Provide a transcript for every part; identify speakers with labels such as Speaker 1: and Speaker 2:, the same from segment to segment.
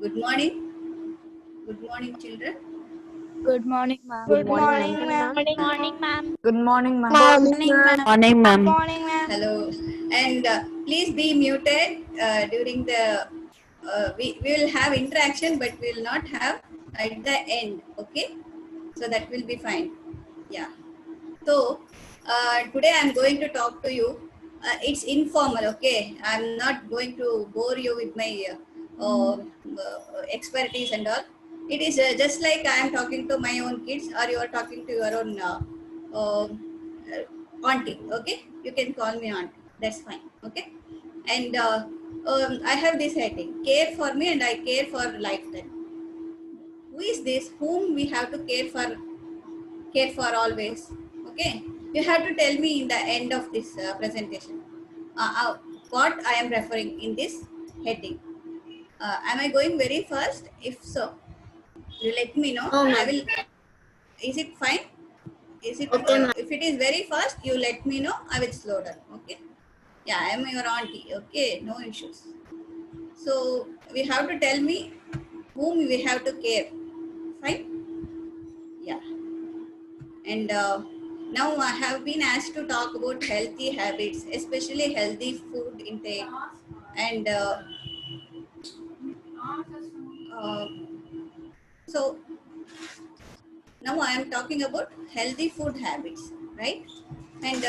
Speaker 1: Good morning. Good morning, children.
Speaker 2: Good morning, ma'am.
Speaker 3: Good
Speaker 4: Good
Speaker 3: morning, ma'am.
Speaker 4: morning, ma'am.
Speaker 5: Good morning, ma'am.
Speaker 3: Good morning, ma'am.
Speaker 4: Morning, ma'am.
Speaker 5: Morning, ma'am.
Speaker 2: Morning, ma'am.
Speaker 1: Hello. And please be muted during the. We will have interaction, but we will not have at the end. Okay. So that will be fine. Yeah. So today I'm going to talk to you. It's informal, okay? I'm not going to bore you with my expertise and all. It is just like I am talking to my own kids, or you are talking to your own auntie. Okay, you can call me auntie. That's fine. Okay, and I have this heading: care for me, and I care for lifetime. Who is this? Whom we have to care for always. Okay, you have to tell me in the end of this presentation what I am referring in this heading. Am I going very fast? If so, you let me know.
Speaker 4: No,
Speaker 1: I
Speaker 4: ma'am.
Speaker 1: will. Is it fine? Is it
Speaker 4: Okay, ma'am.
Speaker 1: if it is very fast, you let me know. I will slow down. Okay, yeah, I am your auntie. Okay, no issues. So we have to tell me whom we have to care. Fine. Yeah. And now I have been asked to talk about healthy habits, especially healthy food intake. And uh, so now I am talking about healthy food habits, right? And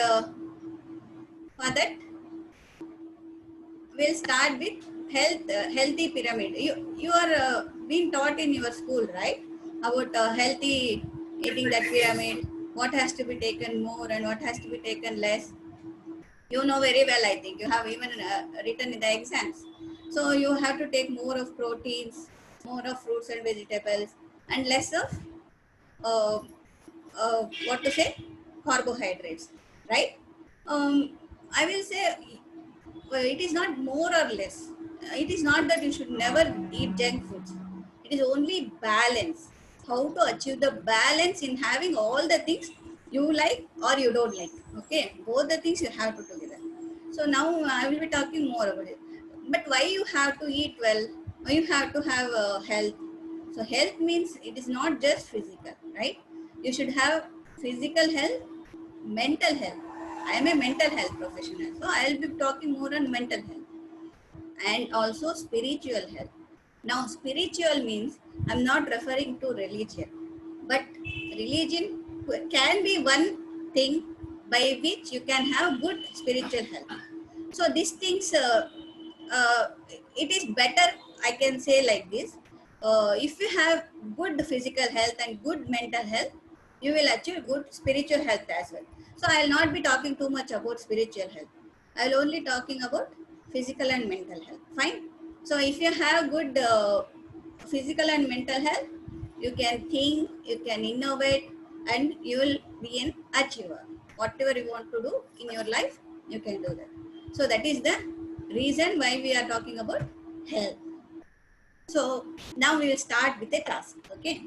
Speaker 1: for that, we'll start with healthy pyramid. You are being taught in your school, right? About healthy eating that pyramid. What has to be taken more and what has to be taken less. You know very well, I think. You have even written in the exams. So you have to take more of proteins, more of fruits and vegetables, and less of uh, what to say, carbohydrates, right? I will say it is not more or less. It is not that you should never eat junk foods. It is only balance. How to achieve the balance in having all the things you like or you don't like. Okay, both the things you have to together. So now I will be talking more about it. But why you have to eat well? Why you have to have health? So health means it is not just physical, right? You should have physical health, mental health. I am a mental health professional, so I will be talking more on mental health and also spiritual health. Now, spiritual means I'm not referring to religion, but religion can be one thing by which you can have good spiritual health. So these things, uh, it is better. I can say like this: if you have good physical health and good mental health, you will achieve good spiritual health as well. So I will not be talking too much about spiritual health. I will only talking about physical and mental health. Fine. So if you have good physical and mental health, you can think, you can innovate, and you will be an achiever. Whatever you want to do in your life, you can do that. So that is the reason why we are talking about health. So now we will start with a task. Okay.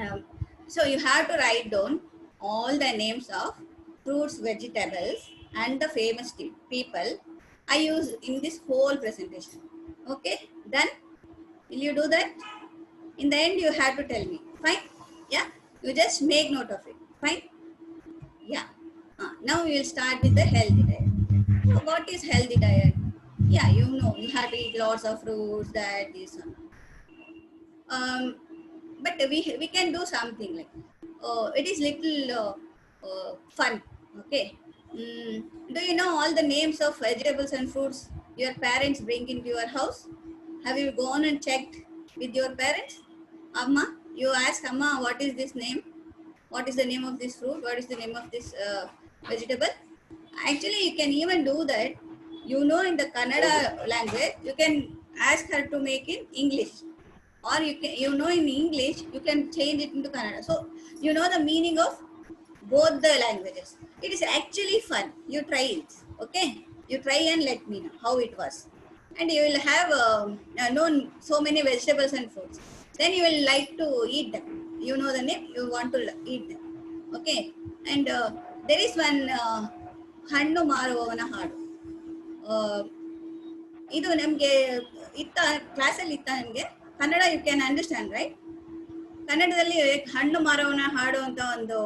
Speaker 1: Um, so you have to write down all the names of fruits, vegetables, and the famous people I use in this whole presentation. Okay. Then will you do that? In the end, you have to tell me. Fine? Yeah? You just make note of it. Fine? Yeah. Now we will start with the healthy diet. So what is healthy diet? Yeah, you know, you have to eat lots of fruits, that, this, and but we can do something like it is little fun. Okay. Do you know all the names of vegetables and fruits your parents bring into your house? Have you gone and checked with your parents? Amma, you ask Amma, what is this name? What is the name of this fruit? What is the name of this vegetable? Actually, you can even do that. You know, in the Kannada language, you can ask her to make in English, or you can, you know, in English, you can change it into Kannada. So you know the meaning of both the languages. It is actually fun. You try it, okay? You try and let me know how it was, and you will have known so many vegetables and fruits. Then you will like to eat them. You know the name. You want to eat them, okay? And there is one Hannu Maruavana Hadu. Uh, ಇದು ನಮಗೆ ಇತ್ತ ಕ್ಲಾಸಲ್ಲಿ ಇತ್ತ ನಿಮಗೆ Kannada you can understand right? ಕನ್ನಡದಲ್ಲಿ ಹಣ್ಣು ಮರವನ್ನ ಹಾಡು ಅಂತ ಒಂದು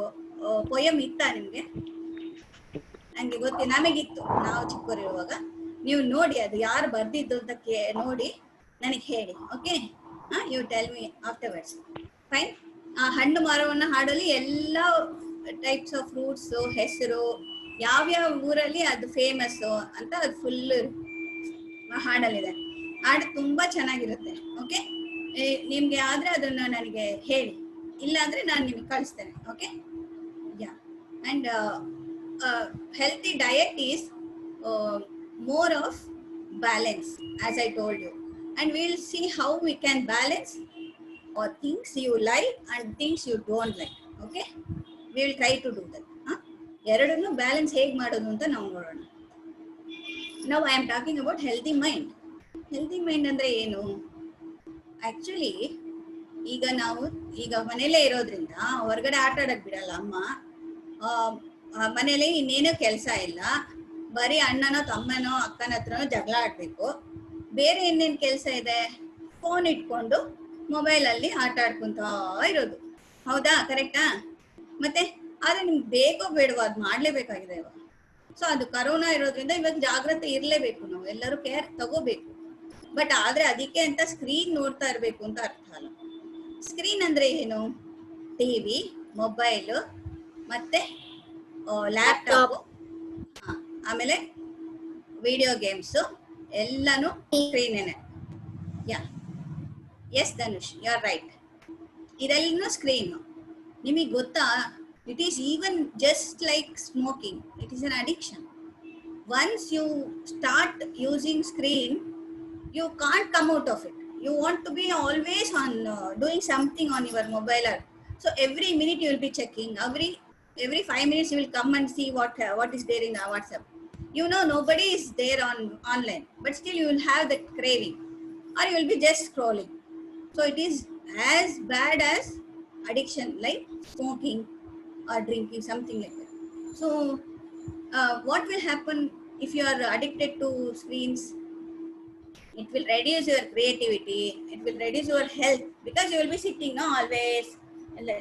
Speaker 1: ಪೊಯಮ್ ಇತ್ತ ನಿಮಗೆ? ನನಗೆ ಗೊತ್ತಿಲ್ಲ, ನಮಗಿತ್ತು ನಾವು ಚಿಕ್ಕವರಿರುವಾಗ. ನೀವು ನೋಡಿ ಅದು ಯಾರು ಬರ್ದಿದ್ದು ಅಂತ ನೋಡಿ ನನಗೆ ಹೇಳಿ. Okay, you tell me afterwards. Fine. ಆ ಹಣ್ಣು ಮರವನ್ನ ಹಾಡಲ್ಲಿ ಎಲ್ಲ ಟೈಪ್ಸ್ ಆಫ್ ಫ್ರೂಟ್ಸು ಹೆಸರು ಯಾವ್ಯಾವ ಊರಲ್ಲಿ ಅದು ಫೇಮಸ್ಸು ಅಂತ ಅದು ಫುಲ್ ಹಾಡಲ್ಲಿದೆ. ಹಾಡು ತುಂಬ ಚೆನ್ನಾಗಿರುತ್ತೆ. ಓಕೆ, ನಿಮಗೆ ಆದರೆ ಅದನ್ನು ನನಗೆ ಹೇಳಿ, ಇಲ್ಲ ಅಂದರೆ ನಾನು ನಿಮಗೆ ಕಳಿಸ್ತೇನೆ. Okay, yeah. And healthy diet is more of balance, as I told you, and we will see how we can balance or things you like and things you don't like. Okay, we will try to do that. ಎರಡನ್ನೂ balance ಹೇಗೆ ಮಾಡೋದು ಅಂತ ನಾವು ನೋಡೋಣ. ನಾವು I am talking about healthy mind. Healthy mind ಅಂದರೆ ಏನು? Actually ಈಗ ಮನೇಲೇ ಇರೋದ್ರಿಂದ ಹೊರಗಡೆ ಆಟ ಆಡೋಕ್ಕೆ ಬಿಡಲ್ಲ ಅಮ್ಮ. ಮನೇಲಿ ಇನ್ನೇನೂ ಕೆಲಸ ಇಲ್ಲ, ಬರೀ ಅಣ್ಣನೋ ತಮ್ಮನೋ ಅಕ್ಕನ ಹತ್ರನೋ ಜಗಳ ಆಡಬೇಕು. ಬೇರೆ ಇನ್ನೇನು ಕೆಲಸ ಇದೆ? ಫೋನ್ ಇಟ್ಕೊಂಡು ಮೊಬೈಲಲ್ಲಿ ಆಟ ಆಡ್ಕೊತಾ ಇರೋದು. ಹೌದಾ? ಕರೆಕ್ಟಾ? ಮತ್ತೆ ಆದರೆ ನಿಮ್ಗೆ ಬೇಕೋ ಬೇಡವೋ ಅದು ಮಾಡಲೇಬೇಕಾಗಿದೆ ಇವಾಗ. ಸೊ ಅದು ಕರೋನಾ ಇರೋದ್ರಿಂದ ಇವಾಗ ಜಾಗ್ರತೆ ಇರಲೇಬೇಕು, ನಾವು ಎಲ್ಲರೂ ಕೇರ್ ತಗೋಬೇಕು. ಬಟ್ ಆದರೆ ಅದಕ್ಕೆ ಅಂತ ಸ್ಕ್ರೀನ್ ನೋಡ್ತಾ ಇರಬೇಕು ಅಂತ ಅರ್ಥ ಅಲ್ಲ. ಸ್ಕ್ರೀನ್ ಅಂದರೆ ಏನು? ಟಿವಿ, ಮೊಬೈಲು, ಮತ್ತೆ ಲ್ಯಾಪ್ಟಾಪು, ಆಮೇಲೆ ವಿಡಿಯೋ ಗೇಮ್ಸು ಎಲ್ಲನೂ ಸ್ಕ್ರೀನೇನೆ. Yeah, yes Dhanush, you are right. ಇದೆಲ್ಲನೂ ಸ್ಕ್ರೀನು. ನಿಮಗೆ ಗೊತ್ತಾ, it is even just like smoking, it is an addiction. Once you start using screen, you can't come out of it. You want to be always on doing something on your mobile. So every minute you will be checking. Every 5 minutes you will come and see what is there in WhatsApp. You know nobody is there online, but still you will have that craving, or you will be just scrolling. So it is as bad as addiction, like smoking or drinking, something like that. So what will happen if you are addicted to screens? It will reduce your creativity, it will reduce your health, because you will be sitting always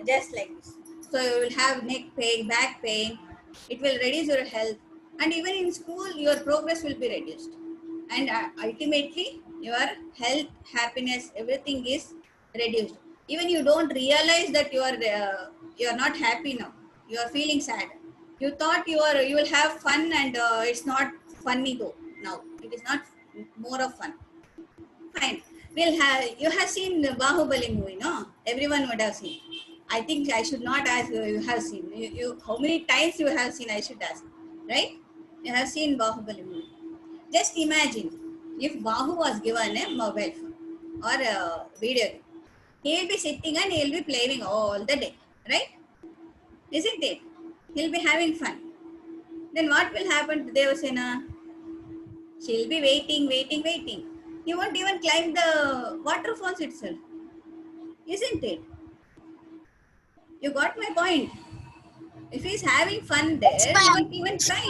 Speaker 1: just like this. So you will have neck pain, back pain. It will reduce your health, and even in school your progress will be reduced, and ultimately your health, happiness, everything is reduced. Even you don't realize that you are not happy now, you are feeling sad. You thought you will have fun, and it's not funny though. Now it is not more of fun. Fine. You have seen the Bahubali movie, no? Everyone would have seen. I think I should not ask you have seen. You how many times you have seen, I should ask. Right? You have seen Bahubali movie. Just imagine if Bahu was given a mobile phone or a video game. He will be sitting and he will be playing all the day. Right? Isn't it? He will be having fun. Then what will happen to Devasena? She will be waiting. He won't even climb the waterfalls itself. Isn't it? You got my point. If he's having fun there, he won't even try.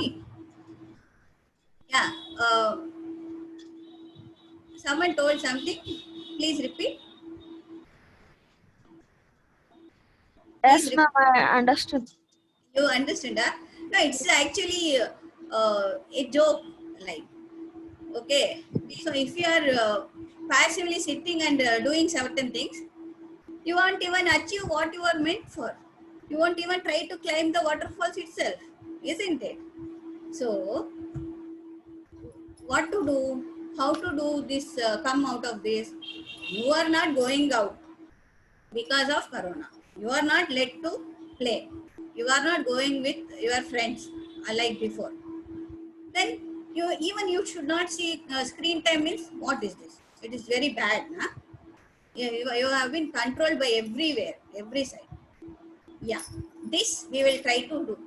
Speaker 1: Yeah. Someone told something. Please repeat.
Speaker 2: Yes, ma'am, I understood.
Speaker 1: You understood, huh? No, it's actually a joke. Like, okay. So if you are passively sitting and doing certain things, you won't even achieve what you are meant for. You won't even try to climb the waterfalls itself, isn't it? So, what to do? How to do this? Come out of this? You are not going out because of Corona. You are not let to play. You are not going with your friends like before. Then you should not see screen time means what is this? It is very bad, nah? You have been controlled by everywhere, every side. Yeah, this we will try to do.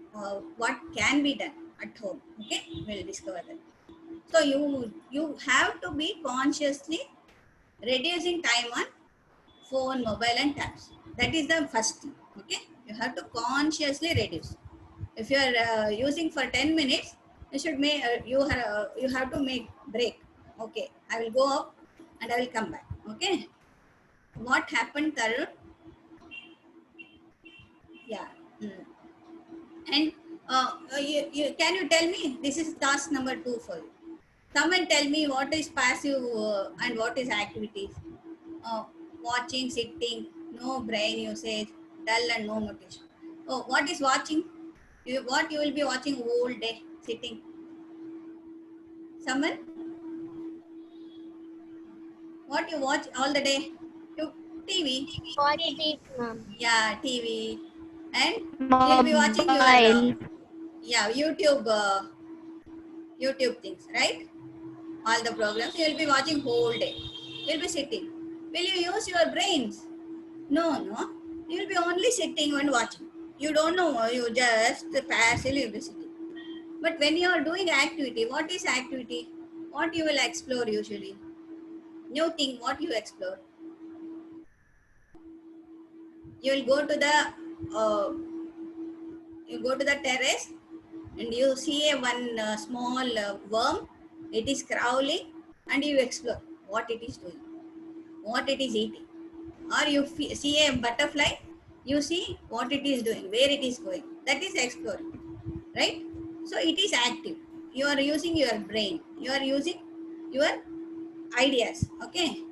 Speaker 1: What can be done at home? Okay, we will discover that. So you have to be consciously reducing time on phone, mobile, and tabs. That is the first thing. Okay, you have to consciously reduce. If you are using for 10 minutes, you should make you have to make break. Okay, I will go up and I will come back. Okay, what happened, Tarun? Yeah. Mm. And can you tell me, this is task number 2 for you. Come and tell me what is passive and what is activities. Uh, Watching, sitting, no brain usage, dull and no motivation. Oh, what is watching? What you will be watching whole day sitting? Someone? What you watch all the day? You TV.
Speaker 2: Watch TV, ma'am.
Speaker 1: Yeah, TV. And you'll be watching your
Speaker 2: Mobile.
Speaker 1: yeah, YouTube things, right? All the programs you will be watching whole day. You'll be sitting. Will you use your brains? No, no. You will be only sitting and watching. You don't know. You just passively will be sitting. But when you are doing activity, what is activity? What you will explore usually? New thing. What you explore? You will go to the uh, you go to the terrace and you see a one small worm. It is crawling and you explore what it is doing, what it is eating. Or you see a butterfly, you see what it is doing, where it is going. That is exploring, right? So it is active. You are using your brain, you are using your ideas, okay?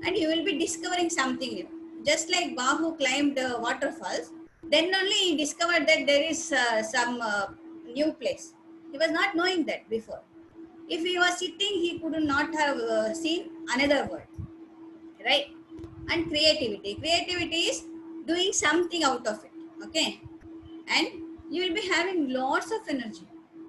Speaker 1: And you will be discovering something new. Just like Bahu climbed waterfalls, then only he discovered that there is some new place. He was not knowing that before. If he was sitting, he could not have seen another world, right? And creativity is doing something out of it, okay? And you will be having lots of energy.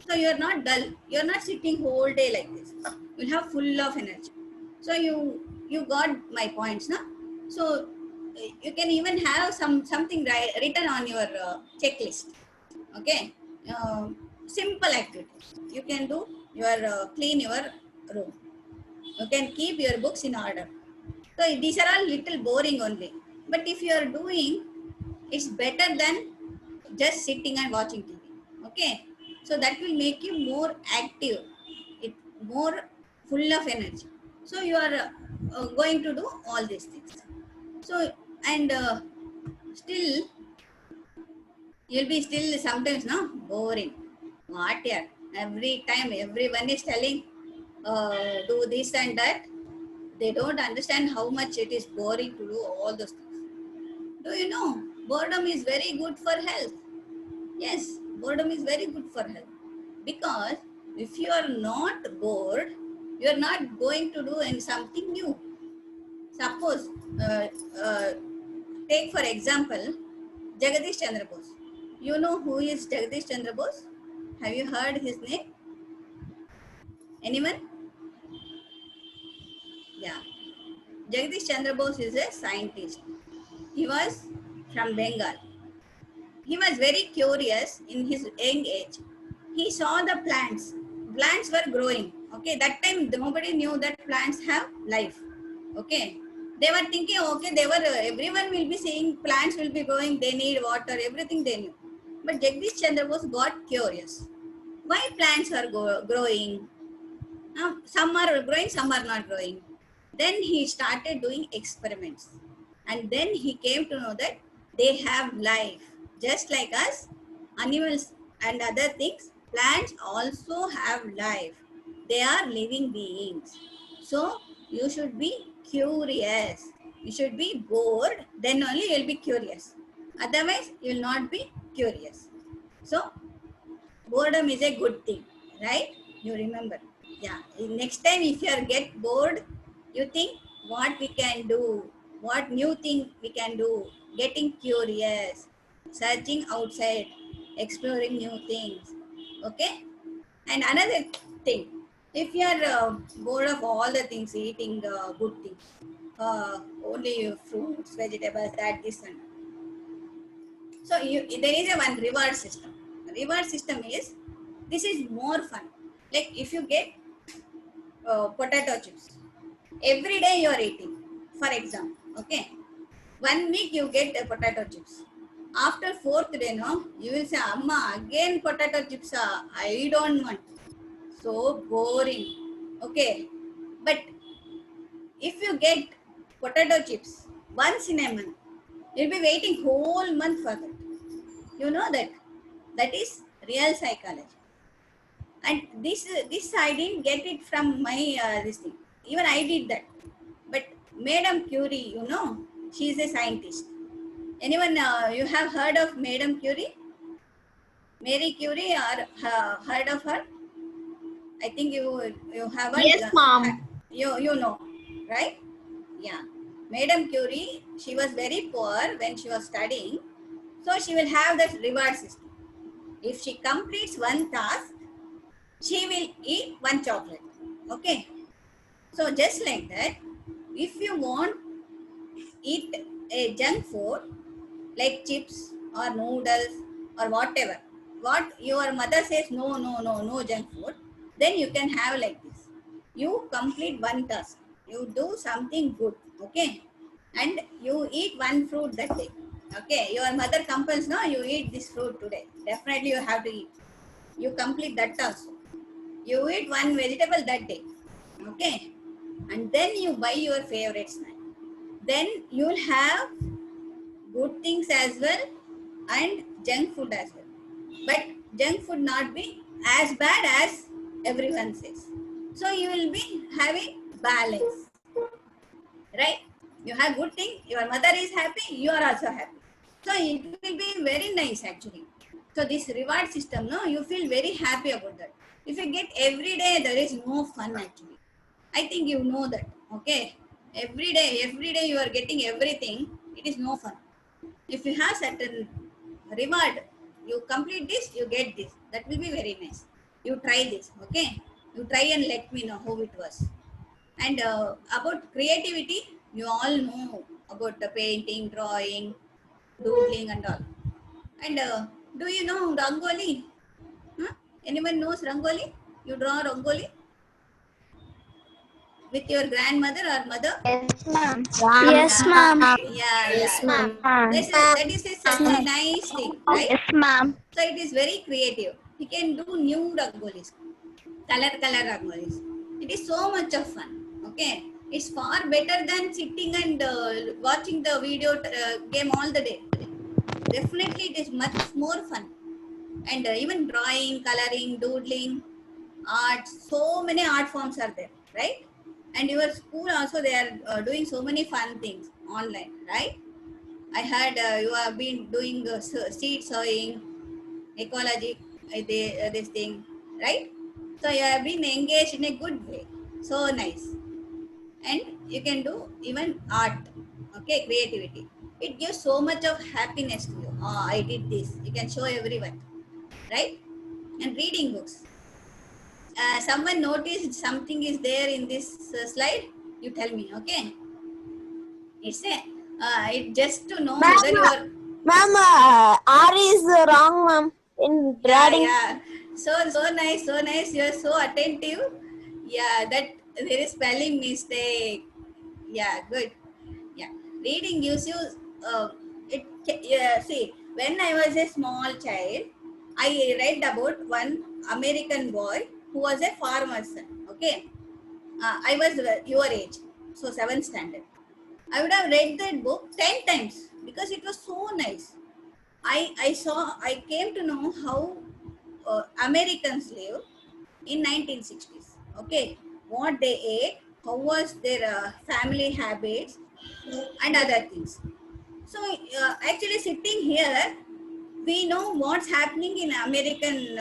Speaker 1: So you're not dull, you're not sitting whole day like this. You'll have full of energy. So you got my points, no? So you can even have something written on your checklist, okay? Simple activities you can do. Your clean your room, you can keep your books in order. So these are all little boring only. But if you are doing, it's better than just sitting and watching TV. Okay. So that will make you more active, it more full of energy. So you are going to do all these things. So and still you'll be still sometimes no boring. What yeah? Every time everyone is telling do this and that. They don't understand how much it is boring to do all those things. Do you know boredom is very good for health? Yes, boredom is very good for health because if you are not bored, you are not going to do something new. Suppose, uh, uh, take for example, Jagadish Chandra Bose. You know who is Jagadish Chandra Bose? Have you heard his name? Anyone? Yeah. Jagadish Chandra Bose is a scientist. He was from Bengal. He was very curious in his young age. He saw the plants. Plants were growing. Okay, that time nobody knew that plants have life. Okay, they were thinking, okay, they were everyone will be seeing plants will be growing. They need water, everything they knew. But Jagdish Chandra Bose got curious. Why plants are growing? Some are growing, some are not growing. Then he started doing experiments. And then he came to know that they have life. Just like us, animals and other things, plants also have life. They are living beings. So you should be curious. You should be bored, then only you will be curious. Otherwise, you will not be curious. So boredom is a good thing, right? You remember. Yeah. Next time if you are get bored, you think what we can do, what new thing we can do, getting curious, searching outside, exploring new things. Okay. And another thing, if you are bored of all the things, eating good things, only fruits, vegetables, that, this, and so there is a one reward system. Reward system is, this is more fun. Like if you get potato chips, every day you are eating. For example, okay, 1 week you get potato chips. After fourth day, no, you will say, "Amma, again potato chips. I don't want." So boring. Okay, But if you get potato chips once in a month, you'll be waiting whole month for that. You know that. That is real psychology. And this I didn't get it from my this thing. Even I did that. But Madam Curie, you know, she is a scientist. Anyone you have heard of Madam Curie? Mary Curie, or heard of her? I think you haven't.
Speaker 3: Yes, mom.
Speaker 1: You know, right? Yeah. Madam Curie, she was very poor when she was studying, so she will have that reward system. If she completes one task, she will eat one chocolate. Okay. So just like that, if you want eat a junk food like chips or noodles or whatever, what your mother says no junk food, then you can have like this. You complete one task. You do something good. Okay. And you eat one fruit that day. Okay. Your mother compels, no, you eat this fruit today. Definitely you have to eat. You complete that task. You eat one vegetable that day. Okay. And then you buy your favorite snack. Then you'll have good things as well and junk food as well. But junk food not be as bad as everyone says. So you will be having balance. Right? You have good thing, your mother is happy, you are also happy. So it will be very nice actually. So this reward system, no, you feel very happy about that. If you get every day, there is no fun actually. I think you know that. Okay. Every day you are getting everything, it is no fun. If you have certain reward, you complete this, you get this. That will be very nice. You try this. Okay. You try and let me know how it was. And about creativity, you all know about the painting, drawing, doodling, and all. And do you know Rangoli? Huh? Anyone knows Rangoli? You draw Rangoli with your grandmother or mother?
Speaker 3: Yes, ma'am.
Speaker 2: Yes, ma'am.
Speaker 1: Yeah. That is a such a nice thing, right?
Speaker 3: Yes, ma'am.
Speaker 1: So it is very creative. He can do new rangolis, color rangolis. It is so much of fun. Okay, it's far better than sitting and watching the video game all the day. Definitely, it is much more fun. And even drawing, coloring, doodling, art. So many art forms are there, right? And your school also they are doing so many fun things online, right? I heard you have been doing seed sowing, ecology, this thing, right? So you have been engaged in a good way. So nice. And you can do even art, okay, creativity. It gives so much of happiness to you. Oh, I did this. You can show everyone, right? And reading books. Someone noticed something is there in this slide. You tell me, okay? It's a it just to know whether you are.
Speaker 2: Ma'am, R is wrong, ma'am. In writing.
Speaker 1: Yeah. So nice, so nice. You are so attentive. Yeah, that there is spelling mistake. Yeah, good. Yeah, reading gives you it. Yeah, see, when I was a small child, I read about one American boy who was a farmer's son. Okay, I was your age, so 7th standard. I would have read that book 10 times because it was so nice. I came to know how Americans live in 1960s. Okay, what they ate, how was their family habits, and other things. So actually, sitting here, we know what's happening in American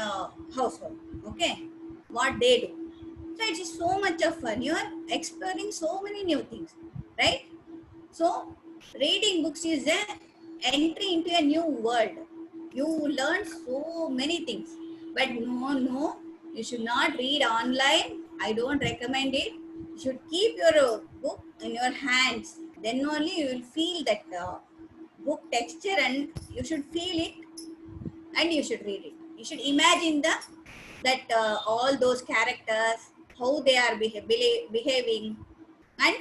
Speaker 1: household. Okay, what they do. So it is so much of fun. You are exploring so many new things, right? So reading books is a entry into a new world. You learn so many things. But no, you should not read online. I don't recommend it. You should keep your book in your hands. Then only you will feel that book texture and you should feel it and you should read it. You should imagine that all those characters, how they are behaving, and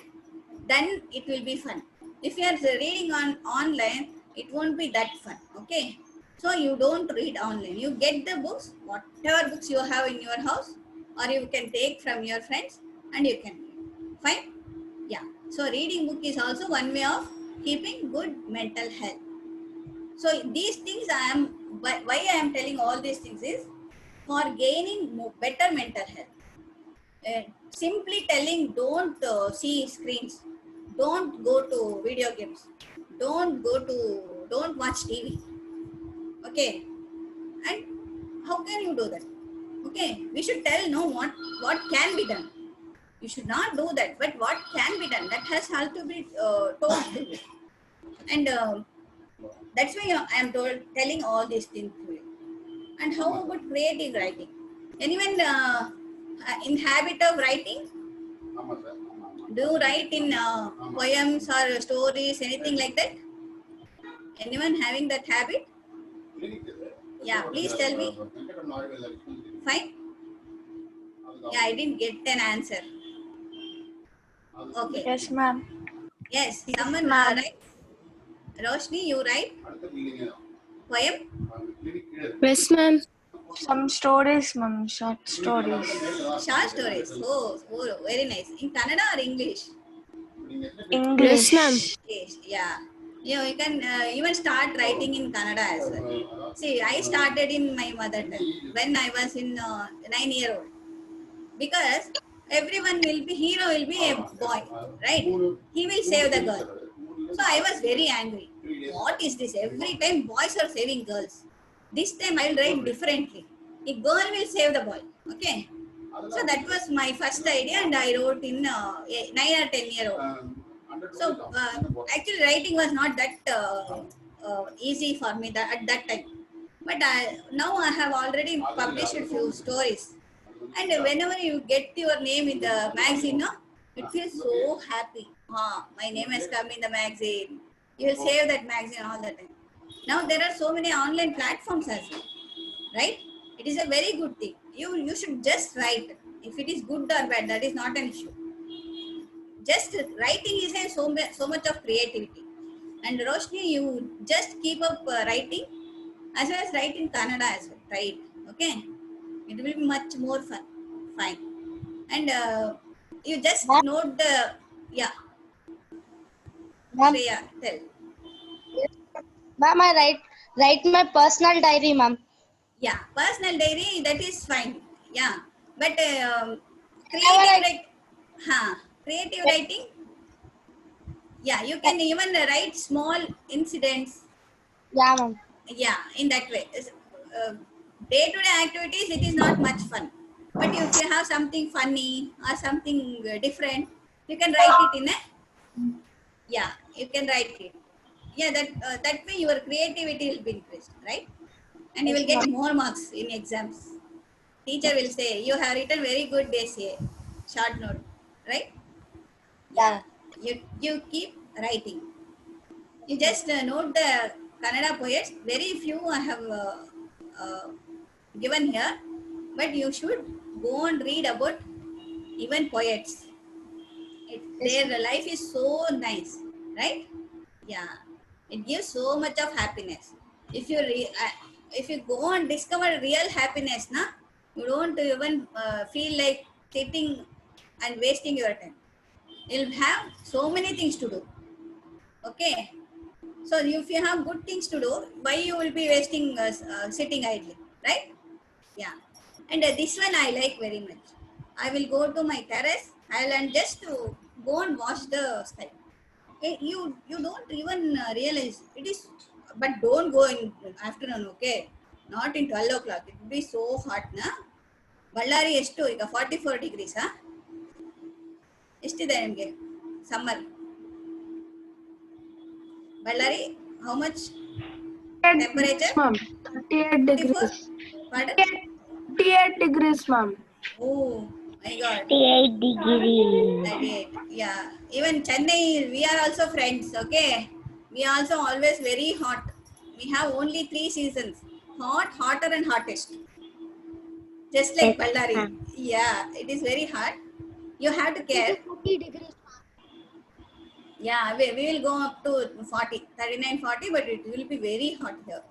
Speaker 1: then it will be fun. If you are reading on online, it won't be that fun. Okay, so you don't read online. You get the books, whatever books you have in your house, or you can take from your friends, and you can read. Fine? Yeah. So reading book is also one way of keeping good mental health. So these things why I am telling all these things is for gaining better mental health. Simply telling don't see screens, don't go to video games, don't watch TV. Okay, and how can you do that? Okay, we should tell no what can be done. You should not do that, but what can be done, that has to be told to you. And that's why I am telling all these things to you. And how about creative writing? Anyone in habit of writing? Do you write in poems or stories, anything like that? Anyone having that habit? Yeah, please tell me. Fine. Yeah, I didn't get an answer. Okay.
Speaker 3: Yes, ma'am.
Speaker 1: Yes,
Speaker 3: Yes,
Speaker 1: someone
Speaker 3: ma'am.
Speaker 1: write. Roshni, you write poem?
Speaker 4: Yes, ma'am.
Speaker 3: Some stories, ma'am. Short stories.
Speaker 1: Short stories. Oh, very nice. In Kannada or English?
Speaker 3: English.
Speaker 4: Yes, ma'am.
Speaker 1: Yes, yeah. You can even start writing in Kannada as well. See, I started in my mother tongue when I was in 9-year-old, because everyone will be hero will be a boy, right? He will save the girl. So I was very angry. What is this? Every time boys are saving girls. This time I will write differently. A girl will save the boy. Okay. So that was my first idea, and I wrote in 9 or 10-year-old. So actually, writing was not that easy for me at that time. But now I have already published a few stories, and whenever you get your name in the magazine, no, it feels so happy. My name has come in the magazine. You will save that magazine all the time. Now there are so many online platforms as well, right? It is a very good thing. You should just write. If it is good or bad, that is not an issue. Just writing is so much of creativity. And Roshni, you just keep up writing as well as write in Kannada as well, right? Okay, it will be much more fun. Fine. And you just
Speaker 2: Ma'am,
Speaker 1: note the, yeah,
Speaker 2: ma'am,
Speaker 1: Shreya, tell.
Speaker 2: ma'am, I write my personal diary, ma'am.
Speaker 1: Yeah, personal diary, that is fine. Yeah, but
Speaker 2: Whenever
Speaker 1: creative
Speaker 2: I
Speaker 1: write, creative writing, yeah, you can even write small incidents.
Speaker 2: yeah, ma'am.
Speaker 1: Yeah, in that way. Day-to-day activities, it is not much fun. But if you have something funny or something different, you can write it in a, yeah, you can write it. Yeah, that way your creativity will be increased, right? And you
Speaker 2: Yes,
Speaker 1: will
Speaker 2: ma'am.
Speaker 1: get more marks in exams. Teacher will say you have written very good essay, short note, right? Yeah,
Speaker 2: Yeah.
Speaker 1: you keep writing. You just note the Kannada poets. Very few I have uh, given here, but you should go and read about even poets.
Speaker 2: Yes,
Speaker 1: Their life is so nice, right? Yeah, it gives so much of happiness. If you if you go and discover real happiness, na, you don't even feel like sitting and wasting your time. You'll have so many things to do. Okay, so if you have good things to do, why you will be wasting sitting idly, right? Yeah. And this one I like very much. I will go to my terrace. I'll and just to go and watch the sky. You don't even realize it is, but don't go in afternoon. Okay, not in 12 o'clock. It will be so hot, na. Ballari ಎಷ್ಟು ಈಗ 44 degrees ಎಷ್ಟಿದೆ ನಿಮಗೆ summer Ballari how much temperature?
Speaker 4: Ma'am. 38
Speaker 1: 44?
Speaker 4: degrees.
Speaker 1: Pardon?
Speaker 4: 38 degrees, ma'am.
Speaker 1: Oh my god.
Speaker 2: 38 degrees.
Speaker 1: 38. Yeah. Even Chennai, we are also friends. Okay. We also always very hot. We have only 3 seasons: hot, hotter, and hottest. Just like
Speaker 2: Yes,
Speaker 1: Ballari.
Speaker 2: ma'am.
Speaker 1: Yeah, it is very hot. You have to care.
Speaker 2: 40 degrees.
Speaker 1: Yeah, we will go up to 40, 39, 40, but it will be very hot here.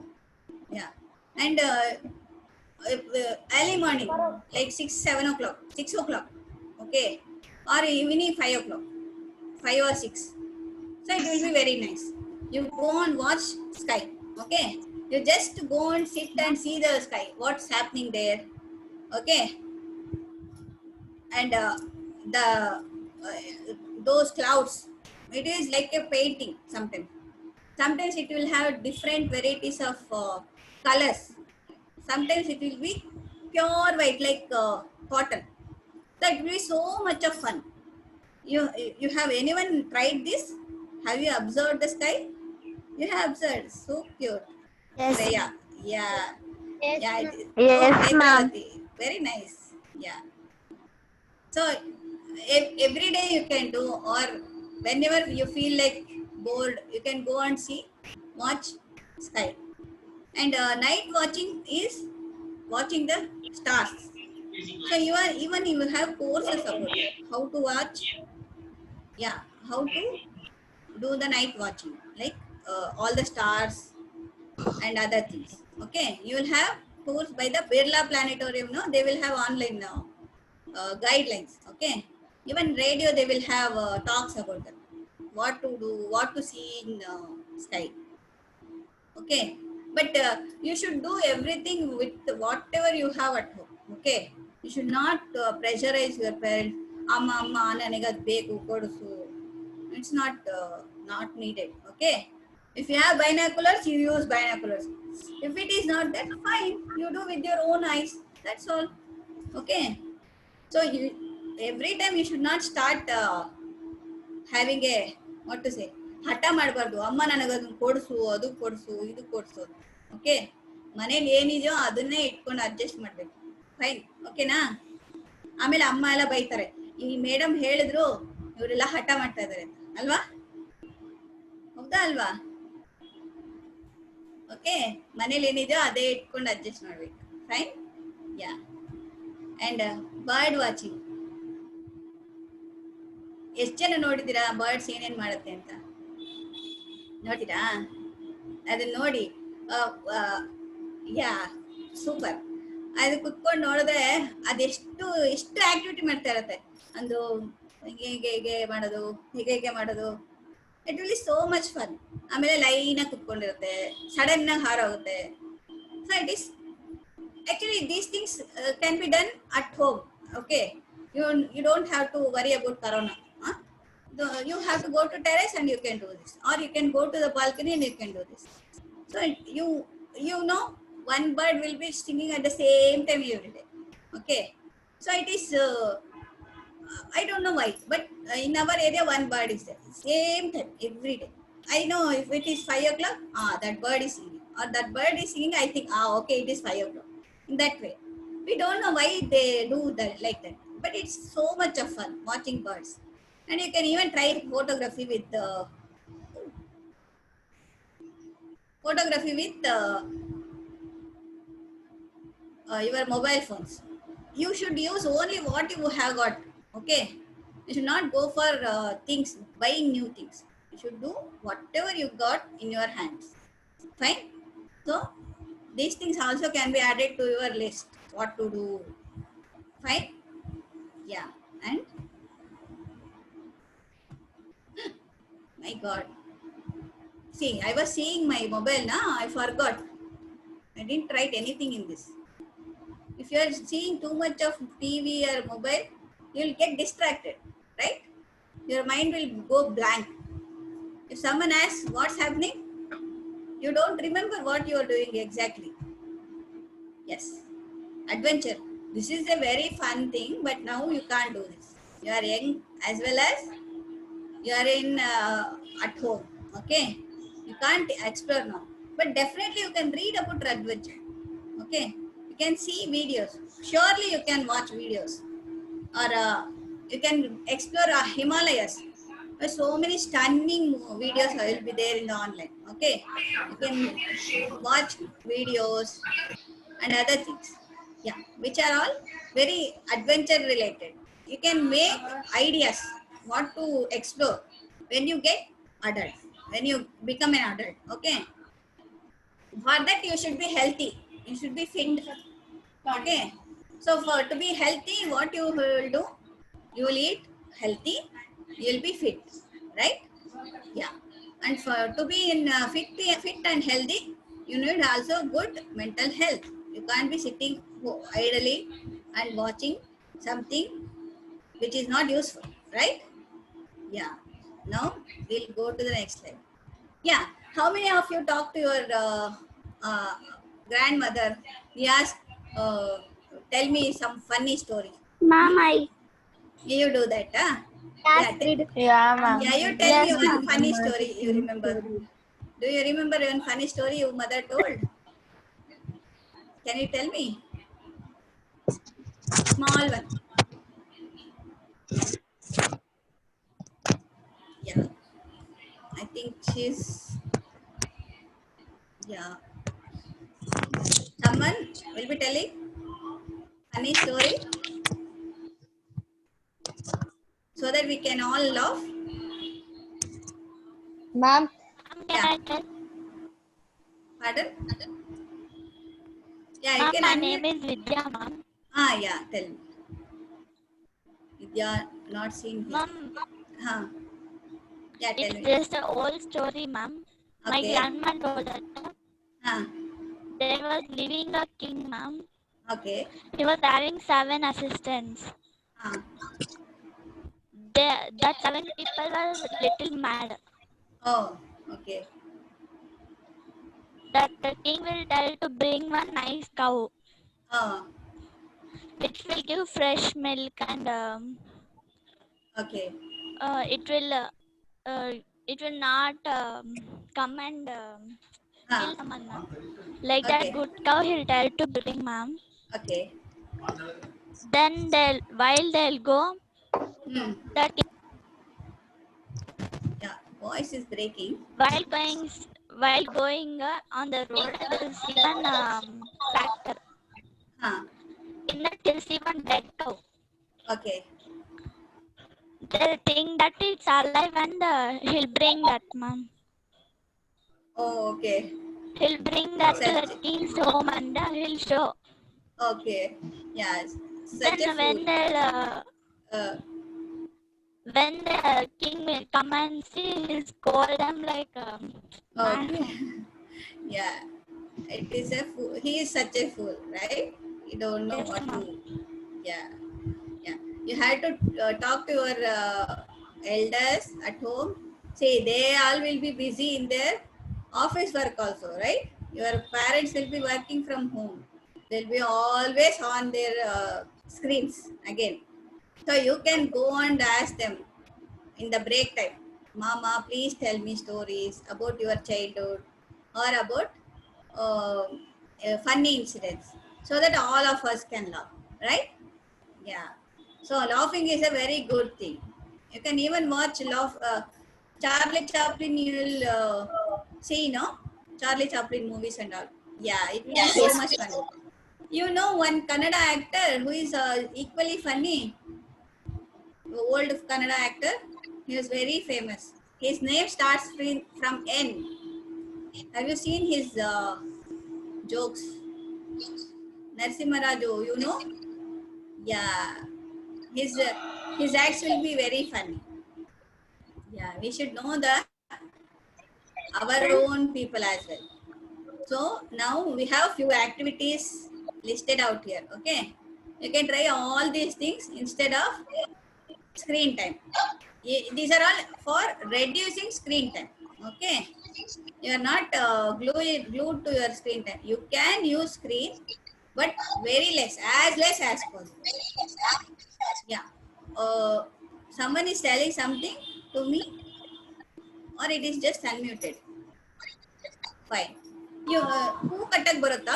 Speaker 1: Yeah. And early morning, like 6, 7 o'clock, 6 o'clock. Okay. or evening 5 o'clock, 5 or 6. So it will be very nice. You go and watch sky. Okay. You just go and sit and see the sky. What's happening there. Okay. And the those clouds. It is like a painting sometimes. Sometimes it will have different varieties of colors. Sometimes it will be pure white like cotton. So it will be so much of fun. You have anyone tried this? Have you observed the sky? You have observed. So cute.
Speaker 2: Yes.
Speaker 1: Shreya. Yeah.
Speaker 2: Yes,
Speaker 1: Yeah.
Speaker 2: ma'am.
Speaker 1: Oh,
Speaker 3: Yes, ma'am.
Speaker 1: Netravati. Very nice. Yeah. So every day you can do, or whenever you feel like bored, you can go and see, watch sky. And night watching is watching the stars. So you are even you have courses about that. How to watch, yeah, how to do the night watching, like all the stars and other things. Okay, you will have course by the Birla Planetarium. No, they will have online now guidelines. Okay, even radio they will have talks about that. What to do, what to see in sky. Okay, but you should do everything with whatever you have at home. Okay, you should not pressurize your parents. Amma amma nanagad beku kodusu. It's not needed. Okay, if you have binoculars, you use binoculars. If it is not that, fine, you do with your own eyes. That's all. Okay, so you every time you should not start having a what to say ಹಠ ಮಾಡಬಾರ್ದು. ಅಮ್ಮ ನನಗದನ್ನ ಕೊಡಿಸು, ಅದು ಕೊಡಿಸು, ಇದು ಕೊಡಿಸು. Okay, ಮನೇಲಿ ಏನಿದೆಯೋ ಅದನ್ನೇ ಇಟ್ಕೊಂಡು adjust ಮಾಡ್ಬೇಕು. ಫೈನ್, ಓಕೆನಾ? ಆಮೇಲೆ ಅಮ್ಮ ಎಲ್ಲ ಬೈತಾರೆ, ಈ ಮೇಡಮ್ ಹೇಳಿದ್ರು ಇವರೆಲ್ಲ ಹಠ ಮಾಡ್ತಾ ಇದಾರೆ ಅಂತ, ಅಲ್ವಾ? ಹೌದಾ ಅಲ್ವಾ? ಓಕೆ, ಮನೇಲಿ ಏನಿದೆಯೋ ಅದೇ ಇಟ್ಕೊಂಡು ಅಡ್ಜಸ್ಟ್ ಮಾಡ್ಬೇಕು. Fine, yeah. And bird watching, ಎಷ್ಟು ಜನ ನೋಡಿದ್ದೀರಾ ಬರ್ಡ್ಸ್ ಏನೇನ್ ಮಾಡುತ್ತೆ ಅಂತ? ನೋಡಿರಾ? ಅದನ್ನ ನೋಡಿ, ಯಾ, ಸೂಪರ್. ಅದು ಕುತ್ಕೊಂಡು ನೋಡಿದ್ರೆ ಅದೆಷ್ಟು ಎಷ್ಟು ಆಕ್ಟಿವಿಟಿ ಮಾಡ್ತಾ ಇರತ್ತೆ. ಒಂದು ಹೀಗೆ ಹೀಗೆ ಹೀಗೆ ಮಾಡೋದು, ಹೀಗೆ ಹೀಗೆ ಮಾಡೋದು. It will be so much fun. ಆಮೇಲೆ ಲೈನಾಗಿ ಕುತ್ಕೊಂಡಿರುತ್ತೆ, ಸಡನ್ ಆಗಿ ಹಾರೋಗುತ್ತೆ. So it is actually these things can be done at home. Okay, you don't have to worry about corona. Huh? You have to go to terrace and you can do this, or you can go to the balcony and you can do this. So you know, one bird will be singing at the same time every day. Okay, so it is I don't know why, but in our area one bird is there same time every day. I know if it is 5 o'clock, that bird is singing, or that bird is singing, I think, okay, it is 5 o'clock. In that way, we don't know why they do that like that, but it's so much of fun watching birds. And you can even try photography with your mobile phones. You should use only what you have got. Okay, you should not go for things, buying new things. You should do whatever you got in your hands. Fine. So these things also can be added to your list, what to do. Fine, yeah. And my god, see, I was seeing my mobile now, I forgot, I didn't write anything in this. If you are seeing too much of TV or mobile, you will get distracted, right? Your mind will go blank. If someone asks what's happening, you don't remember what you are doing exactly. Yes, adventure, this is a very fun thing, but now you can't do this. You are young as well as you are in at home. Okay, you can't explore now, but definitely you can read about adventure. Okay, you can see videos, surely you can watch videos, or you can explore Himalayas. There's so many stunning videos will be there in the online. Okay, you can watch videos and other things, yeah, which are all very adventure related. You can make ideas what to explore when you get adult, when you become an adult. Okay, for that you should be healthy, you should be fit. Okay, so for to be healthy, what you will do, you will eat healthy, you'll be fit, right? Yeah. And for to be in fit and healthy, you need also good mental health. You can't be sitting idly and watching something which is not useful, right? Yeah. Now we'll go to the next slide. Yeah. How many of you talk to your uh, grandmother? Yes. Tell me some funny story.
Speaker 4: Ma'am,
Speaker 1: You do that, huh?
Speaker 2: Yes,
Speaker 1: Yeah.
Speaker 2: we do.
Speaker 3: Yeah, ma'am.
Speaker 1: Yeah. You tell me
Speaker 4: Yes,
Speaker 1: one
Speaker 4: ma'am.
Speaker 1: funny story you remember. Do you remember one funny story your mother told? Can you tell me? Small one. Yeah. I think she's. Yeah. Someone will be telling funny story so that we can all laugh.
Speaker 2: Ma'am,
Speaker 1: Yeah. Pardon? Yeah, you can
Speaker 5: My
Speaker 1: unmute.
Speaker 5: name is Vidya, ma'am.
Speaker 1: Ah, yeah. Tell me. Vidya, not seen here.
Speaker 5: Ma'am,
Speaker 1: Huh. Yeah, tell
Speaker 5: it's
Speaker 1: me.
Speaker 5: just an old story, ma'am. My
Speaker 1: Okay.
Speaker 5: grandma told that
Speaker 1: Huh.
Speaker 5: there was living a king, ma'am.
Speaker 1: Okay.
Speaker 5: He was having 7 assistants.
Speaker 1: Huh.
Speaker 5: That 7 people were little mad.
Speaker 1: Oh, okay.
Speaker 5: That the king will tell to bring one nice cow,
Speaker 1: Oh,
Speaker 5: which will give fresh milk and
Speaker 1: okay.
Speaker 5: uh, it will uh, uh, it will not come and
Speaker 1: Huh.
Speaker 5: kill someone, ma'am. Like that
Speaker 1: Okay.
Speaker 5: good cow he'll tell to bring, ma'am.
Speaker 1: Okay.
Speaker 5: Then while they'll go,
Speaker 1: Hmm.
Speaker 5: the king,
Speaker 1: Yeah. Voice is breaking.
Speaker 5: while going on the road, they'll see one tractor.
Speaker 1: Huh.
Speaker 5: In that they'll see one dead cow.
Speaker 1: Okay.
Speaker 5: They'll think that it's alive and he'll bring that, ma'am.
Speaker 1: Oh, okay.
Speaker 5: He'll bring that to the
Speaker 1: Such.
Speaker 5: king's home and he'll show.
Speaker 1: Okay. Yes. Such a
Speaker 5: Then
Speaker 1: fool. Uh,
Speaker 5: when the king will come and see, he'll scold them like, man.
Speaker 1: okay. Yeah. It is a fool. He is such a fool, right? You don't know
Speaker 5: Yes,
Speaker 1: what
Speaker 5: ma'am.
Speaker 1: to. Yeah. Yeah. You had to talk to your elders at home. See, they all will be busy in their office work also, right? Your parents will be working from home. They'll be always on their screens again. So you can go and ask them in the break time, Mama, please tell me stories about your childhood or about funny incidents so that all of us can laugh, right? Yeah. So laughing is a very good thing. You can even watch Charlie Chaplin. You will see, no? Charlie Chaplin movies and all. Yeah, it is so
Speaker 2: yes.
Speaker 1: much fun. You know one Kannada actor who is equally funny, old Kannada actor. He was very famous. His name starts from N. Have you seen his jokes? Narsimha Raju, you know? Yeah. His acts will be very funny. Yeah, we should know our own people as well. So now we have few activities listed out here. Okay, you can try all these things instead of screen time. These are all for reducing screen time. Okay, you are not glued to your screen time. You can use screen, but very less as possible. Yeah. Someone is telling something to me, or it is just unmuted. Fine. You ಹೂ ಕಟ್ಟಕ್ ಬರುತ್ತಾ?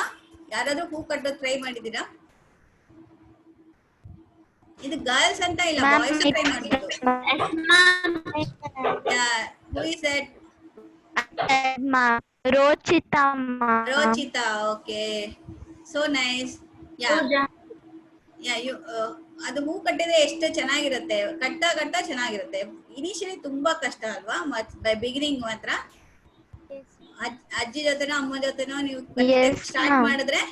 Speaker 1: ಯಾರಾದ್ರೂ ಹೂ ಕಟ್ಟೋದು try ಮಾಡಿದ್ದೀರಾ? ಇದು girls ಅಂತ ಇಲ್ಲ, boys try ಮಾಡ್ಬೋದು. Who is that?
Speaker 5: Rochita.
Speaker 1: Rochita. Okay. So nice. Yeah. Yeah. You ಅದು ಹೂ ಕಟ್ಟಿದ್ರೆ ಎಷ್ಟು ಚೆನ್ನಾಗಿರುತ್ತೆ, ಕಟ್ಟ ಚೆನ್ನಾಗಿರುತ್ತೆ. ಇನಿಷಿಯಲಿ ತುಂಬಾ ಕಷ್ಟ ಅಲ್ವಾ, ಬಿಗಿನಿಂಗ್ ಮಾತ್ರ. ಅಜ್ಜಿ ಜೊತೆನೋ ಅಮ್ಮ ಜೊತೆನೋ ನೀವು ಸ್ಟಾರ್ಟ್ ಮಾಡಿದ್ರೆ